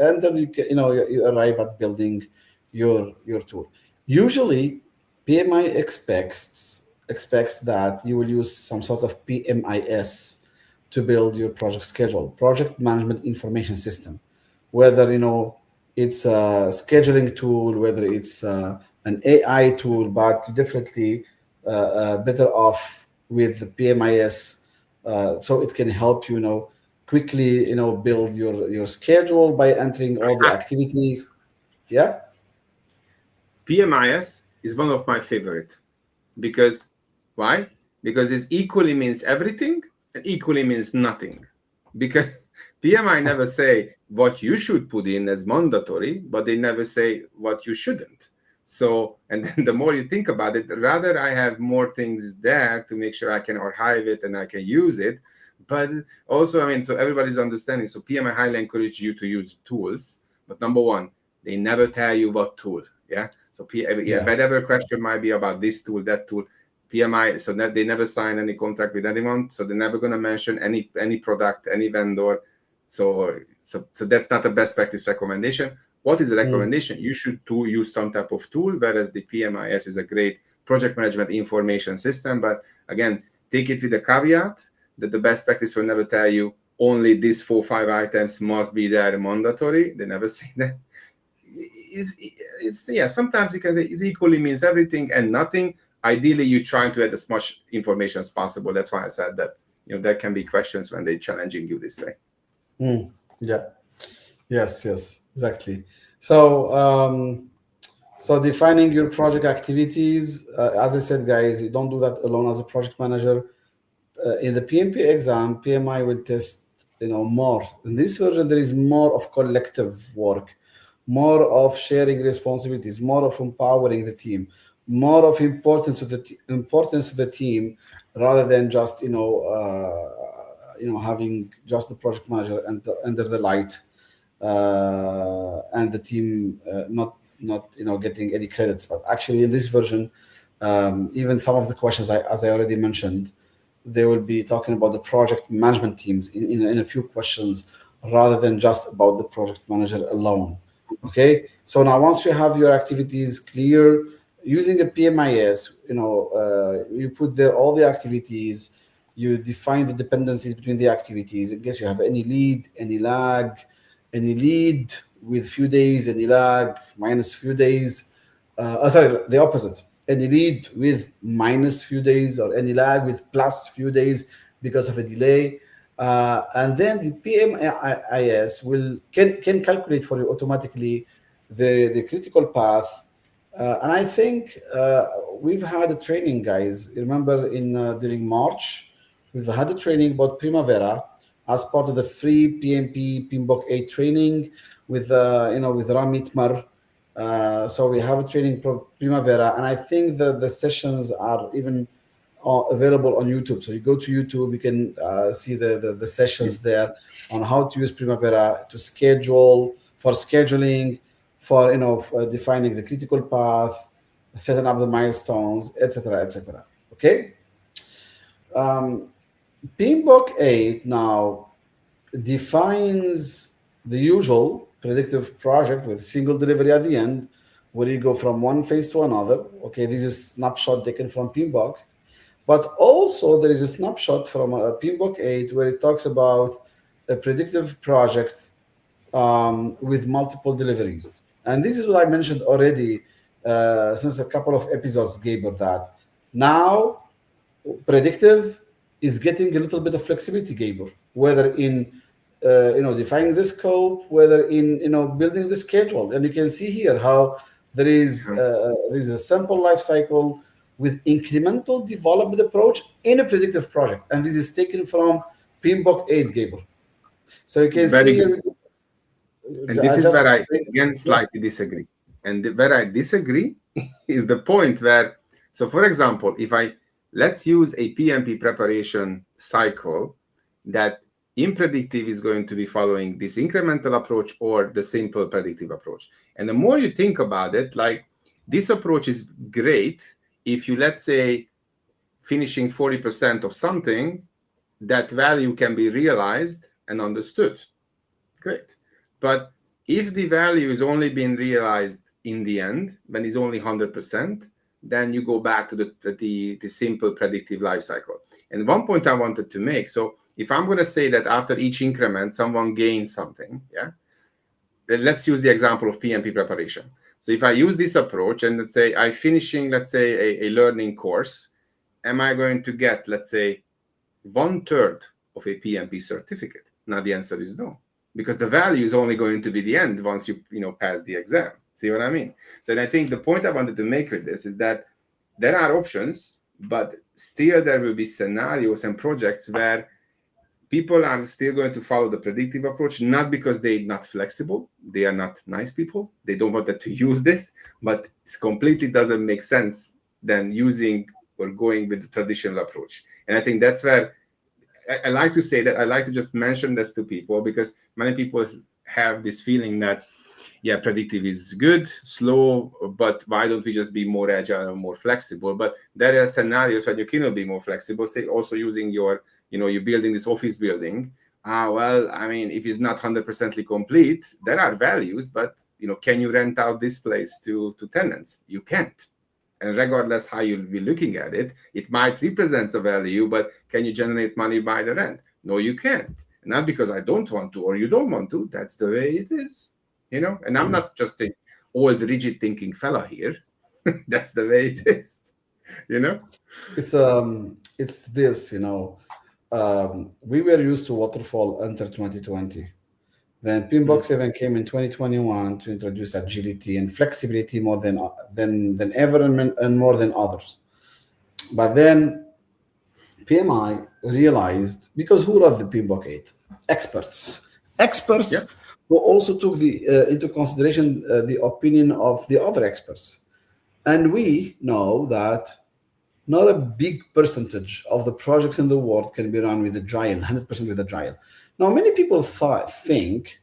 and then you arrive at building your tool. Usually, PMI expects that you will use some sort of PMIS to build your project schedule, project management information system. Whether it's a scheduling tool, whether it's an AI tool, but you definitely better off with the PMIS, so it can help quickly build your schedule by entering all the activities. Yeah, PMIS is one of my favorite because why? Because it equally means everything and equally means nothing. Because PMI never say what you should put in as mandatory, but they never say what you shouldn't. So, and then the more you think about it, rather I have more things there to make sure I can archive it and I can use it. But also, I mean, so everybody's understanding. So PMI highly encourage you to use tools. But number one, they never tell you what tool. Yeah. So yeah, yeah, whatever question might be about this tool, that tool, PMI, so that they never sign any contract with anyone, so they're never going to mention any product, any vendor. So that's not a best practice recommendation. What is the mm, recommendation? You should use some type of tool, whereas the PMIS is a great project management information system. But again, take it with a caveat that the best practice will never tell you only these 4 or 5 items must be there mandatory. They never say that. Yeah, sometimes you can say it equally means everything and nothing. Ideally you're trying to add as much information as possible. That's why I said that there can be questions when they're challenging you this way. yeah, yes, exactly. So So defining your project activities, as I said, guys, you don't do that alone as a project manager. In the PMP exam, PMI will test, more. In this version, there is more of collective work, more of sharing responsibilities, more of empowering the team, more of importance to the team, rather than just having just the project manager and under the light, and the team not getting any credits. But actually, in this version, even some of the questions, as I already mentioned, they will be talking about the project management teams in a few questions, rather than just about the project manager alone. Okay, so now once you have your activities clear using a PMIS, you put there all the activities, you define the dependencies between the activities in case you have any lead, any lag, any lead with few days, any lag minus few days. Sorry, the opposite. Any lead with minus few days, or any lag with plus few days because of a delay. And then the PMIS can calculate for you automatically the critical path. And I think we've had a training, guys. Remember, in during March, we've had a training about Primavera as part of the free PMP PMBOK 8 training with with Ramit Mar. So we have a training for Primavera, and I think the sessions are even available on YouTube. So you go to YouTube, you can see the sessions there on how to use Primavera to schedule, for scheduling, for defining the critical path, setting up the milestones, etc., etc. Okay. Um, PMBOK 8 now defines the usual predictive project with single delivery at the end, where you go from one phase to another. Okay, this is snapshot taken from PMBOK, but also there is a snapshot from PMBOK 8 where it talks about a predictive project with multiple deliveries. And this is what I mentioned already since a couple of episodes, Gaber, that now predictive is getting a little bit of flexibility, Gabor, whether in defining the scope, whether in building the schedule. And you can see here how there is a sample life cycle with incremental development approach in a predictive project, and this is taken from PMBOK 8, Gabor. So you can Very see good. here, And this I is just where I explained. again Yeah. slightly disagree. And where I disagree is the point where, so for example, if I let's use a PMP preparation cycle that in predictive is going to be following this incremental approach or the simple predictive approach. And the more you think about it, like this approach is great if you, let's say, finishing 40% of something, that value can be realized and understood. Great. But if the value is only being realized in the end, when it's only 100%, then you go back to the simple predictive life cycle. And one point I wanted to make, so if I'm going to say that after each increment, someone gains something, yeah, then let's use the example of PMP preparation. So if I use this approach and let's say I'm finishing, let's say, a learning course, am I going to get, let's say, 1/3 of a PMP certificate? Now the answer is no, because the value is only going to be the end once you pass the exam. See what I mean? So and I think the point I wanted to make with this is that there are options, but still there will be scenarios and projects where people are still going to follow the predictive approach, not because they're not flexible, they are not nice people, they don't want to use this, but it completely doesn't make sense than using or going with the traditional approach. And I think that's where I like to say that I like to just mention this to people, because many people have this feeling that, yeah, predictive is good, slow, but why don't we just be more agile and more flexible? But there are scenarios when you cannot be more flexible, say also using your, you're building this office building. Well, I mean, if it's not 100% complete, there are values, but, can you rent out this place to tenants? You can't. And regardless how you'll be looking at it, it might represent a value, but can you generate money by the rent? No, you can't. Not because I don't want to or you don't want to. That's the way it is. And I'm not just an old rigid thinking fella here. That's the way it is. you know It's this, we were used to waterfall until 2020. Then PMBOK 7 came in 2021 to introduce agility and flexibility more than ever and more than others. But then PMI realized, because who wrote the PMBOK 8? Experts. Yeah. Experts who also took into consideration the opinion of the other experts. And we know that not a big percentage of the projects in the world can be run with agile, 100% with agile. Now, many people think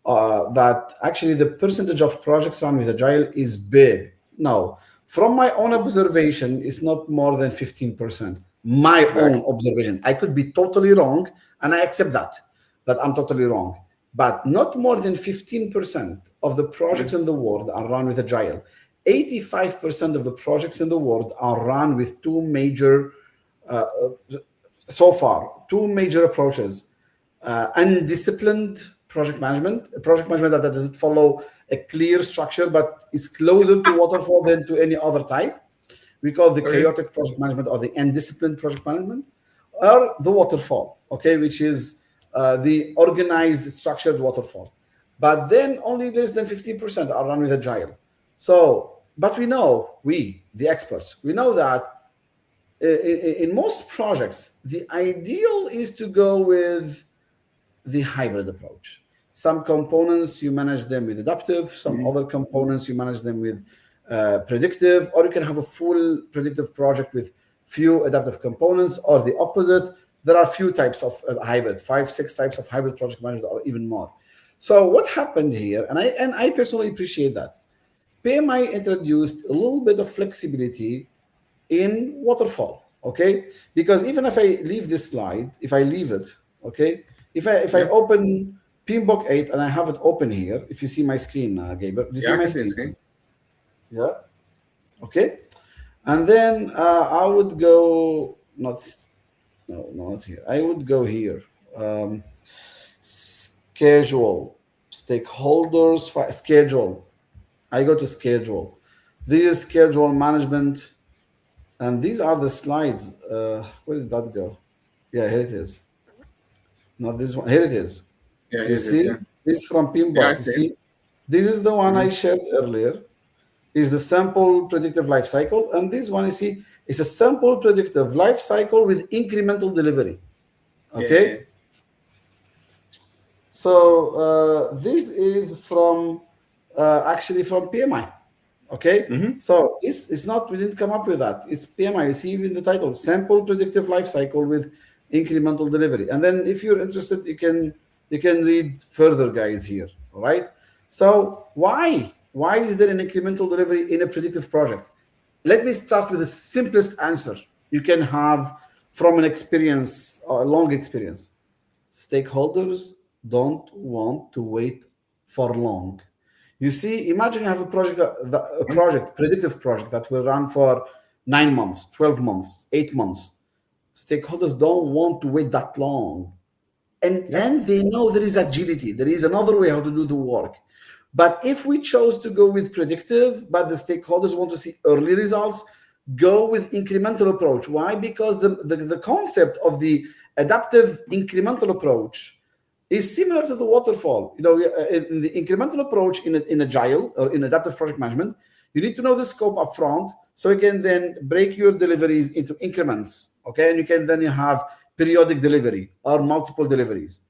that actually the percentage of projects run with agile is big. No, from my own observation, it's not more than 15%. My own Exactly. observation. I could be totally wrong, and I accept that I'm totally wrong. But not more than 15% of the projects in the world are run with agile. 85% of the projects in the world are run with uh, so far, two major approaches. Undisciplined project management that doesn't follow a clear structure but is closer to waterfall than to any other type. We call the Okay. chaotic project management or the undisciplined project management, or the waterfall, okay, which is the organized, structured waterfall. But then only less than 15% are run with agile. So, but we know, the experts, we know that in most projects, the ideal is to go with the hybrid approach. Some components you manage them with adaptive, some other components you manage them with predictive, or you can have a full predictive project with few adaptive components, or the opposite. There are few types of hybrid, 5, 6 types of hybrid project management, or even more. So what happened here, and I personally appreciate that, PMI introduced a little bit of flexibility in waterfall, okay? Because even if I leave this slide, if I leave it, okay, if I Yeah. open PMBOK 8 and I have it open here, if you see my screen, Gaber, do you see Yeah, I my can see the screen? screen. Yeah. Okay. And then I would go not no not here. I would go here. Schedule stakeholders schedule. I go to schedule. This is schedule management, and these are the slides. Where did that go? Yeah, here it is. Not this one. Here it is. Yeah, You here it is. see, Yeah. this is from Yeah, I Pinbot. You see it. see, this is the one Mm-hmm. I shared earlier. Is the sample predictive life cycle, and this one you see is a sample predictive life cycle with incremental delivery. Yeah. Okay, so this is from actually from PMI. Okay, Mm-hmm. so it's not, we didn't come up with that. It's PMI. You see in the title, sample predictive life cycle with incremental delivery. And then if you're interested, you can read further, guys, here. All right. So why is there an incremental delivery in a predictive project? Let me start with the simplest answer you can have from an experience, a long experience. Stakeholders don't want to wait for long. You see, imagine you have a project, a project, predictive project that will run for 9 months, 12 months, 8 months. Stakeholders don't want to wait that long, and Yeah. they know there is agility, there is another way how to do the work. But if we chose to go with predictive but the stakeholders want to see early results, go with incremental approach. Why? Because the concept of the adaptive incremental approach is similar to the waterfall. In the incremental approach in agile or in adaptive project management, you need to know the scope up front so you can then break your deliveries into increments. Okay, and you have periodic delivery or multiple deliveries.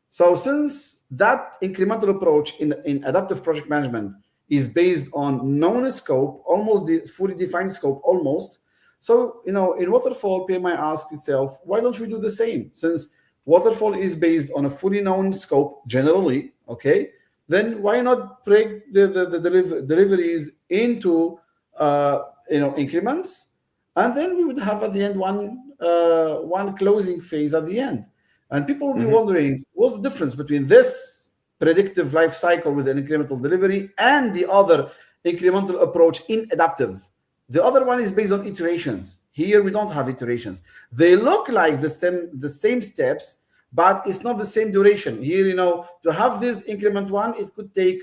So since that incremental approach in adaptive project management is based on known scope, almost the fully defined scope, almost. So, in waterfall, PMI asks itself, why don't we do the same? Since waterfall is based on a fully known scope generally, okay, then why not break the deliveries into increments, and then we would have at the end one closing phase at the end. And people will be Mm-hmm. wondering, what's the difference between this predictive life cycle with an incremental delivery and the other incremental approach in adaptive? The other one is based on iterations. Here we don't have iterations. They look like the same steps, but it's not the same duration. Here, to have this increment 1, it could take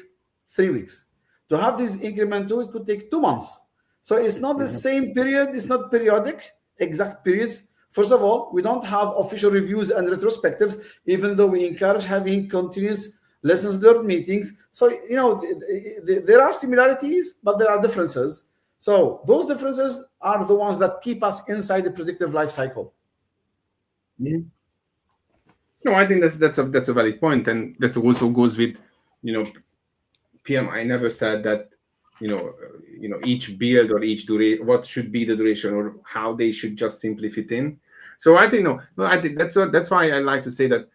3 weeks. To have this increment 2, it could take 2 months. So it's not the Mm-hmm. same period. It's not periodic, exact periods. First of all, we don't have official reviews and retrospectives, even though we encourage having continuous lessons learned meetings. So, there are similarities, but there are differences. So those differences are the ones that keep us inside the predictive life cycle. Mhm. No, I think that's a valid point, and that also goes with, PM. I never said that, each build or each duration, what should be the duration or how they should just simply fit in. So I think no, I think that's why I like to say that,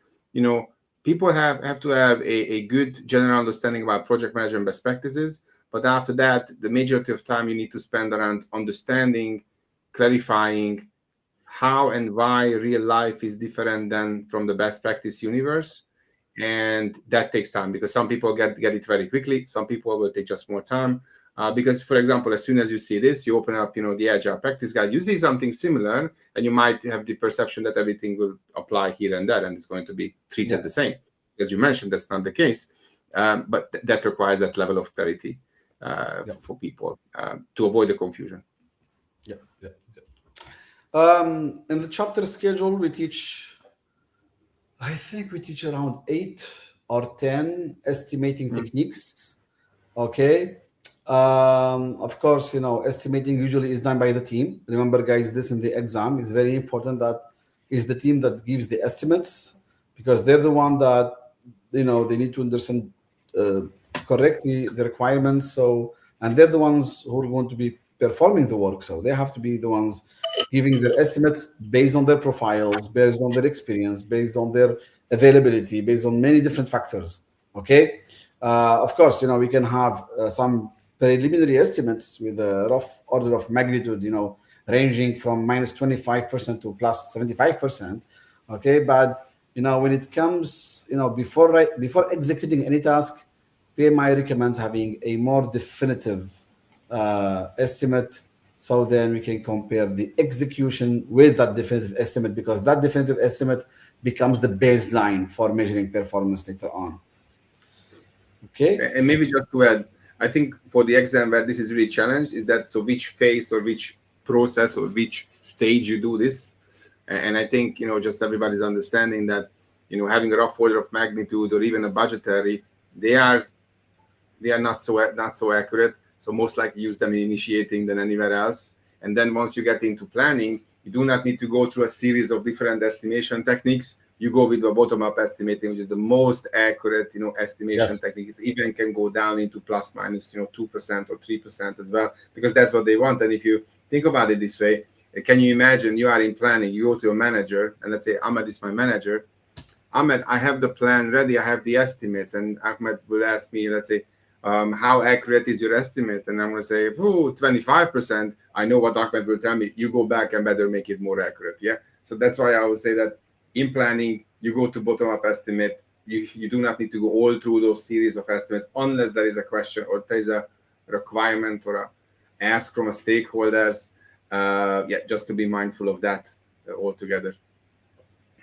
people have to have a good general understanding about project management best practices, but after that, the majority of time you need to spend around understanding, clarifying how and why real life is different than from the best practice universe. And that takes time, because some people get it very quickly, some people will take just more time, because, for example, as soon as you see this, you open up the Agile practice guide, you see something similar, and you might have the perception that everything will apply here and there and it's going to be treated the same. As you mentioned, that's not the case, but that requires that level of clarity for people, to avoid the confusion. In the chapter schedule, I think we teach around 8 or 10 estimating techniques. Okay. Of course, estimating usually is done by the team. Remember, guys, this in the exam is very important, that is the team that gives the estimates, because they're the one that, they need to understand correctly the requirements. So, and they're the ones who are going to be performing the work. So they have to be the ones giving their estimates based on their profiles, based on their experience, based on their availability, based on many different factors. Okay. Of course, we can have some preliminary estimates with a rough order of magnitude, ranging from minus 25% to plus 75%. Okay. But, when it comes, before executing any task, PMI recommends having a more definitive estimate, so then we can compare the execution with that definitive estimate, because that definitive estimate becomes the baseline for measuring performance later on. Okay. And maybe just to add, I think for the exam where this is really challenged is that, so which phase or which process or which stage you do this. And I think, just everybody's understanding that, having a rough order of magnitude or even a budgetary, they are not so accurate. So most likely use them in initiating than anywhere else. And then once you get into planning, you do not need to go through a series of different estimation techniques. You go with the bottom-up estimating, which is the most accurate, estimation techniques. Even can go down into plus minus, 2% or 3% as well, because that's what they want. And if you think about it this way, can you imagine you are in planning, you go to a manager, and let's say Ahmed is my manager. Ahmed, I have the plan ready, I have the estimates, and Ahmed will ask me, let's say, how accurate is your estimate? And I'm going to say, 25%. I know what Ahmed will tell me. You go back and better make it more accurate. Yeah. So that's why I would say that in planning, you go to bottom-up estimate. You do not need to go all through those series of estimates unless there is a question or there is a requirement or a ask from a stakeholders. Just to be mindful of that altogether.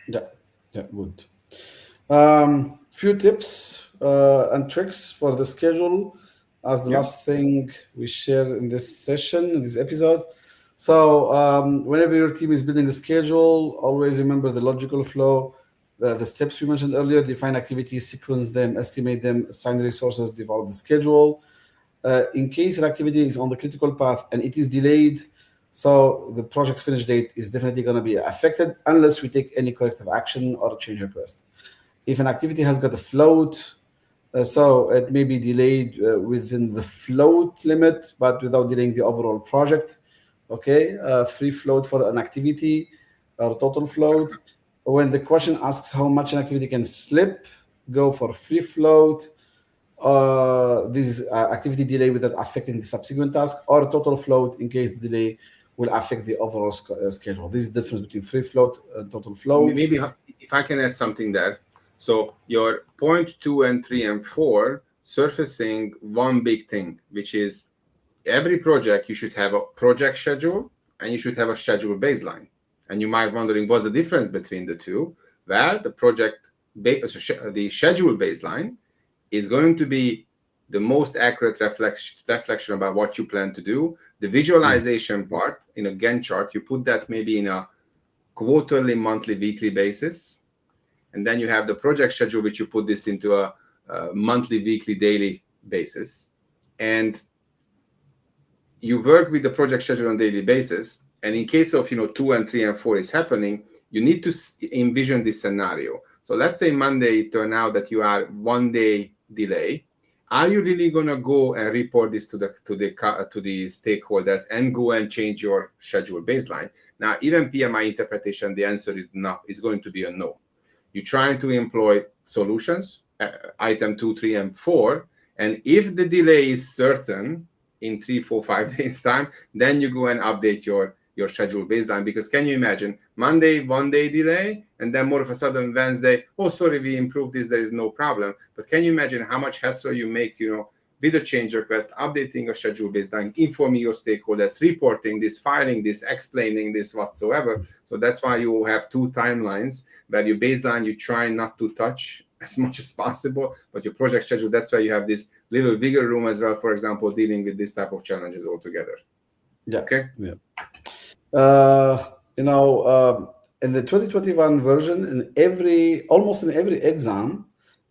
Yeah, good. Few tips and tricks for the schedule as the last thing we share in this session, in this episode. So whenever your team is building a schedule, always remember the logical flow, the steps we mentioned earlier: define activities, sequence them, estimate them, assign resources, develop the schedule. In case an activity is on the critical path and it is delayed, so the project's finish date is definitely going to be affected unless we take any corrective action or change request. If an activity has got a float, so it may be delayed within the float limit, but without delaying the overall project. Okay, free float for an activity or total float. When the question asks how much an activity can slip, go for free float. This is activity delay without affecting the subsequent task, or total float in case the delay will affect the overall schedule. This is the difference between free float and total float. Maybe if I can add something there. So your point 2 and 3 and 4 surfacing one big thing, which is every project you should have a project schedule and you should have a schedule baseline. And you might be wondering, what's the difference between the two? Well, the schedule baseline is going to be the most accurate reflection about what you plan to do. The visualization part in a Gantt chart, you put that maybe in a quarterly, monthly, weekly basis. And then you have the project schedule, which you put this into a monthly, weekly, daily basis, and you work with the project schedule on a daily basis, and in case of 2 and 3 and 4 is happening, you need to envision this scenario. So let's say Monday it turned out that you are 1 day delay. Are you really going to go and report this to the stakeholders and go and change your schedule baseline? Now, even PMI interpretation, the answer is going to be a no. You're trying to employ solutions, item 2, 3, and 4, and if the delay is certain in 3, 4, 5 days time, then you go and update your schedule baseline. Because can you imagine Monday 1 day delay, and then more of a sudden Wednesday, oh sorry, we improved this, there is no problem. But can you imagine how much hassle you make with a change request, updating a schedule baseline, informing your stakeholders, reporting this, filing this, explaining this whatsoever. So that's why you have 2 timelines where your baseline you try not to touch as much as possible, but your project schedule, that's why you have this little wiggle room as well, for example, dealing with this type of challenges altogether. Yeah. Okay. Yeah. In the 2021 version, almost in every exam,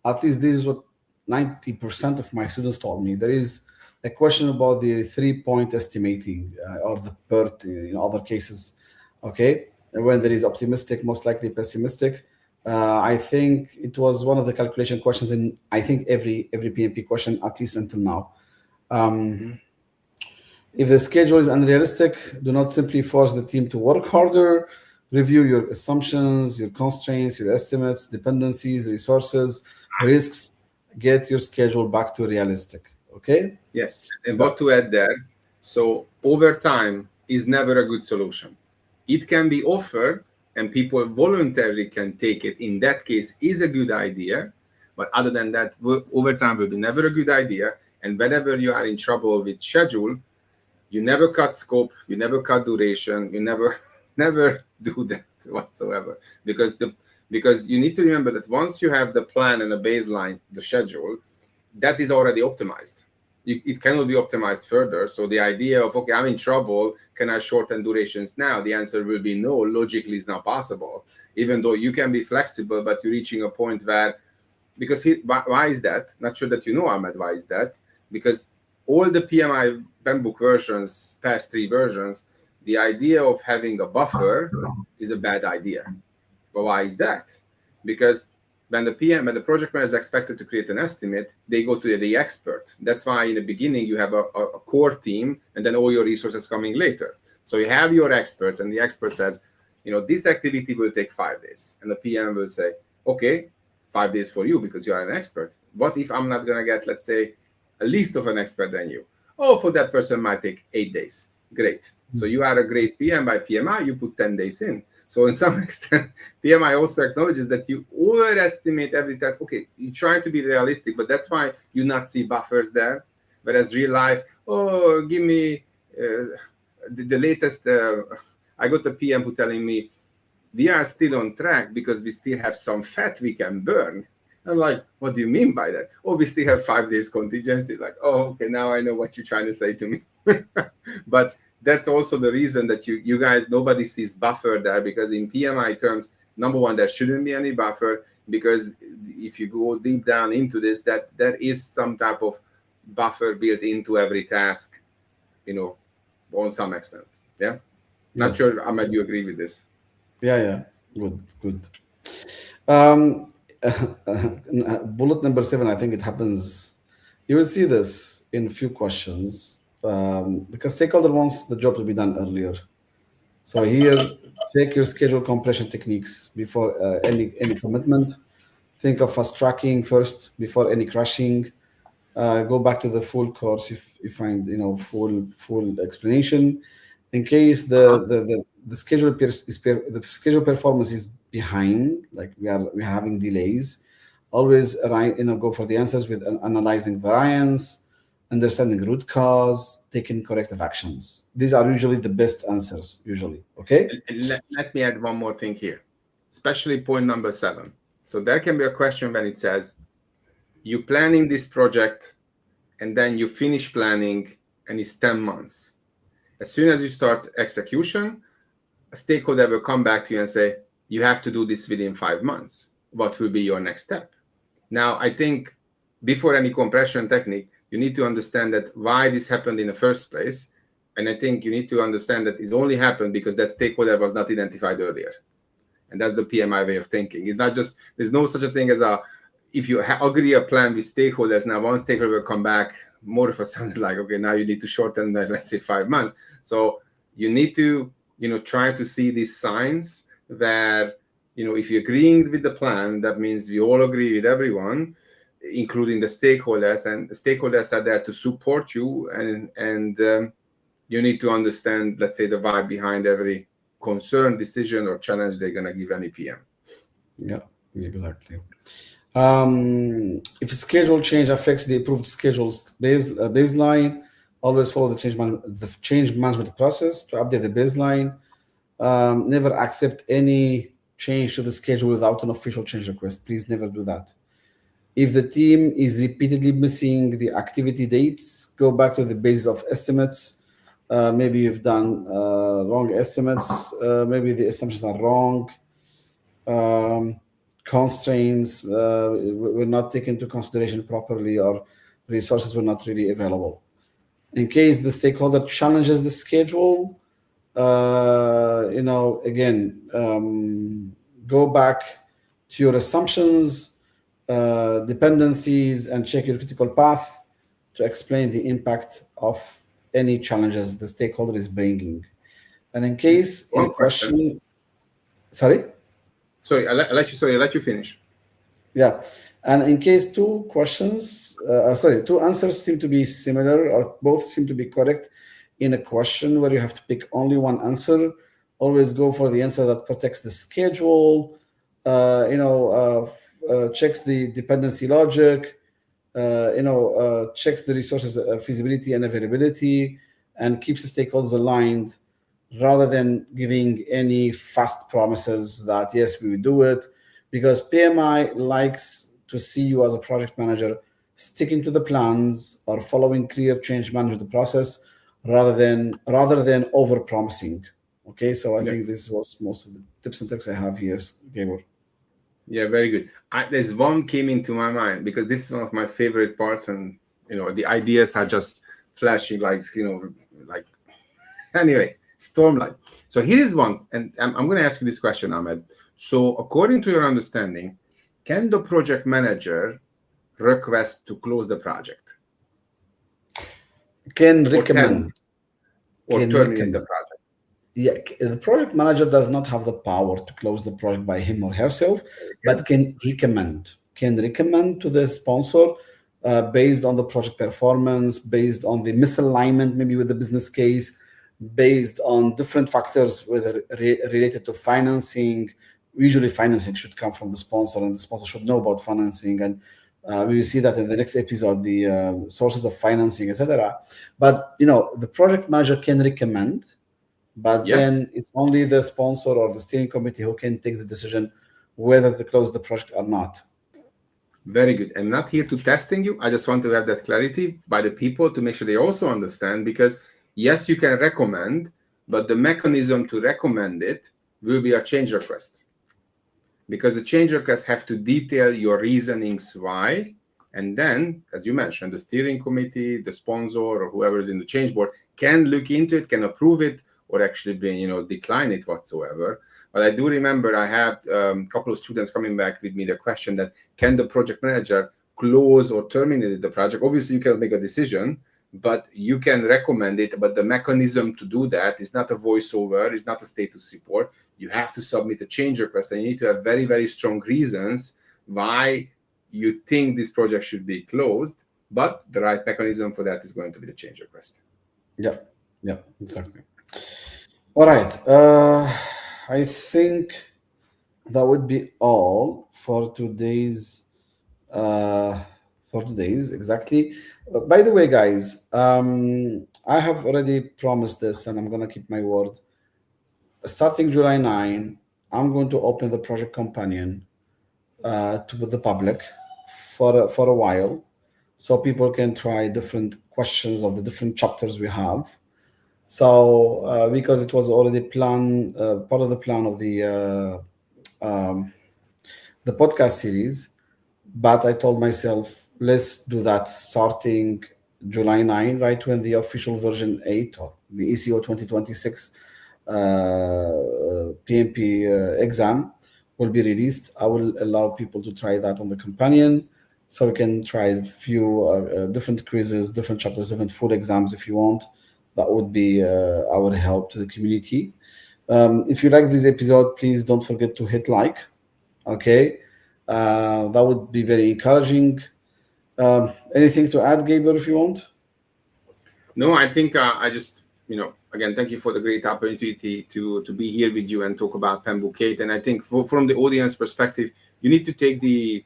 at least this is what 90% of my students told me, there is a question about the 3-point estimating or the PERT in other cases. Okay, when there is optimistic, most likely pessimistic. I think it was one of the calculation questions in every PMP question, at least until now. If the schedule is unrealistic, do not simply force the team to work harder. Review your assumptions, your constraints, your estimates, dependencies, resources, risks. Get your schedule back to realistic. Okay? Yeah. And what to add there? So overtime is never a good solution. It can be offered and people voluntarily can take it. In that case, is a good idea. But other than that, overtime will be never a good idea. And whenever you are in trouble with schedule, you never cut scope, you never cut duration, you never do that whatsoever. Because you need to remember that once you have the plan and a baseline, the schedule, that is already optimized. It cannot be optimized further. So the idea of, okay, I'm in trouble, can I shorten durations now? The answer will be no, logically it's not possible. Even though you can be flexible, but you're reaching a point where, why is that? Not sure that you know, Ahmed, why is that? Because all the PMI PMBOK versions, past 3 versions, the idea of having a buffer is a bad idea. But why is that? Because when the project manager is expected to create an estimate, they go to the expert. That's why in the beginning you have a core team, and then all your resources coming later. So you have your experts, and the expert says, this activity will take 5 days. And the PM will say, okay, 5 days for you because you are an expert. What if I'm not going to get, let's say, a least of an expert than you? Oh, for that person might take 8 days. Great. So you are a great PM by PMI, you put 10 days in. So in some extent, PMI also acknowledges that you overestimate every task. Okay, you're trying to be realistic, but that's why you not see buffers there. Whereas real life, oh, give me the latest. I got the PM who telling me, we are still on track because we still have some fat we can burn. I'm like, what do you mean by that? Oh, we still have 5 days contingency. Like, oh, okay, now I know what you're trying to say to me. But that's also the reason that you guys, nobody sees buffer there, because in PMI terms, number one, there shouldn't be any buffer, because if you go deep down into this, that there is some type of buffer built into every task, on some extent. Yeah. Not Yes. sure, Ahmed, you agree with this? Yeah. Good. Bullet number 7, I think it happens. You will see this in a few questions, because stakeholder wants the job to be done earlier. So here, check your schedule compression techniques before any commitment. Think of fast tracking first before any crashing. Go back to the full course if you find full explanation. In case the schedule the schedule performance is behind, like we are having delays, always go for the answers with analyzing variance, understanding root cause, taking corrective actions. These are usually the best answers, usually. Okay. Let me add one more thing here, especially point number 7. So there can be a question when it says you planning this project and then you finish planning and it's 10 months. As soon as you start execution, a stakeholder will come back to you and say, you have to do this within 5 months. What will be your next step? Now, I think before any compression technique, you need to understand that why this happened in the first place. And I think you need to understand that it's only happened because that stakeholder was not identified earlier. And that's the PMI way of thinking. It's not just, there's no such a thing as a, if you agree a plan with stakeholders, now one stakeholder will come back, more of a sounded like, okay, now you need to shorten that, let's say 5 months. So you need to, try to see these signs where, if you're agreeing with the plan, that means we all agree with everyone, including the stakeholders, and the stakeholders are there to support you, and you need to understand, let's say, the vibe behind every concern, decision, or challenge they're going to give any PM. Yeah, exactly. If a schedule change affects the approved schedule's baseline, always follow the change management process to update the baseline. Never accept any change to the schedule without an official change request. Please never do that. If the team is repeatedly missing the activity dates, go back to the basis of estimates. Maybe you've done wrong estimates. Maybe the assumptions are wrong. Constraints were not taken into consideration properly, or resources were not really available. In case the stakeholder challenges the schedule, again, go back to your assumptions, dependencies, and check your critical path to explain the impact of any challenges the stakeholder is bringing. And in case in question, sorry, I let you finish. Yeah. And in case two answers seem to be similar, or both seem to be correct in a question where you have to pick only one answer, always go for the answer that protects the schedule, checks the dependency logic, checks the resources feasibility and availability, and keeps the stakeholders aligned, rather than giving any fast promises that, yes, we will do it. Because PMI likes to see you as a project manager sticking to the plans or following clear change management process, rather than over promising. Okay, so I think this was most of the tips and tricks I have here, Gabor. Yeah, very good. There's one came into my mind because this is one of my favorite parts, and the ideas are just flashing like anyway, stormlight. So here is one, and I'm going to ask you this question, Ahmed. So according to your understanding, can the project manager request to close the project? Can recommend. Or terminate the project? Yeah, the project manager does not have the power to close the project by him or herself, but can recommend to the sponsor based on the project performance, based on the misalignment, maybe with the business case, based on different factors, whether related to financing. Usually financing should come from the sponsor, and the sponsor should know about financing, and we will see that in the next episode, the sources of financing, etc. But the project manager can recommend, but then it's only the sponsor or the steering committee who can take the decision whether to close the project or not. Very good. I'm not here to testing you. I just want to have that clarity by the people to make sure they also understand, because yes, you can recommend, but the mechanism to recommend it will be a change request. Because the change requests have to detail your reasonings why, and then, as you mentioned, the steering committee, the sponsor, or whoever is in the change board can look into it, can approve it, or actually decline it whatsoever. But I do remember I had a couple of students coming back with me the question that, can the project manager close or terminate the project? Obviously, you can make a decision, but you can recommend it. But the mechanism to do that is not a voiceover, it's not a status report. You have to submit a change request, and you need to have very, very strong reasons why you think this project should be closed. But the right mechanism for that is going to be the change request. Yeah, exactly. All right. I think that would be all for today's. Exactly. By the way, guys, I have already promised this, and I'm gonna keep my word. Starting July 9, I'm going to open the project companion to the public for a while, so people can try different questions of the different chapters we have. So because it was already part of the plan of the podcast series, but I told myself let's do that starting July 9, right when the official version 8 or the ECO 2026 PMP exam will be released. I will allow people to try that on the companion, so we can try a few different quizzes, different chapters, different full exams if you want. That would be our help to the community. If you like this episode, please don't forget to hit like. Okay, that would be very encouraging. Anything to add, Gabriel, if you want? No, I think I just, again, thank you for the great opportunity to be here with you and talk about PMBOK. And I think from the audience perspective, you need to take the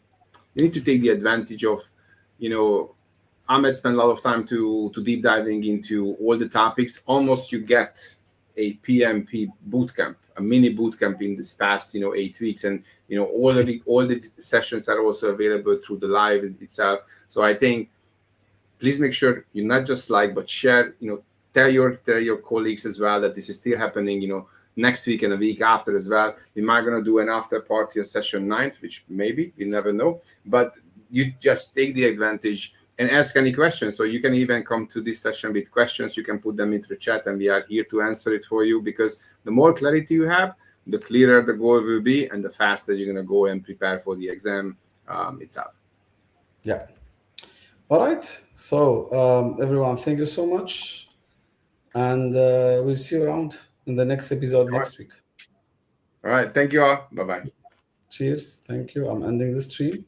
you need to take the advantage of, you know, Ahmed spent a lot of time to deep diving into all the topics. Almost you get a PMP bootcamp, a mini bootcamp in this past, 8 weeks, and all the sessions are also available through the live itself. So I think please make sure you not just like but share, tell your colleagues as well that this is still happening, next week and a week after as well. We might gonna do an after party on session 9th, which maybe we never know, but you just take the advantage and ask any questions. So you can even come to this session with questions. You can put them into the chat and we are here to answer it for you, because the more clarity you have, the clearer the goal will be and the faster you're going to go and prepare for the exam itself. Yeah. All right. So, everyone, thank you so much. And we'll see you around in the next episode All right. next week. All right. Thank you all. Bye bye. Cheers. Thank you. I'm ending the stream.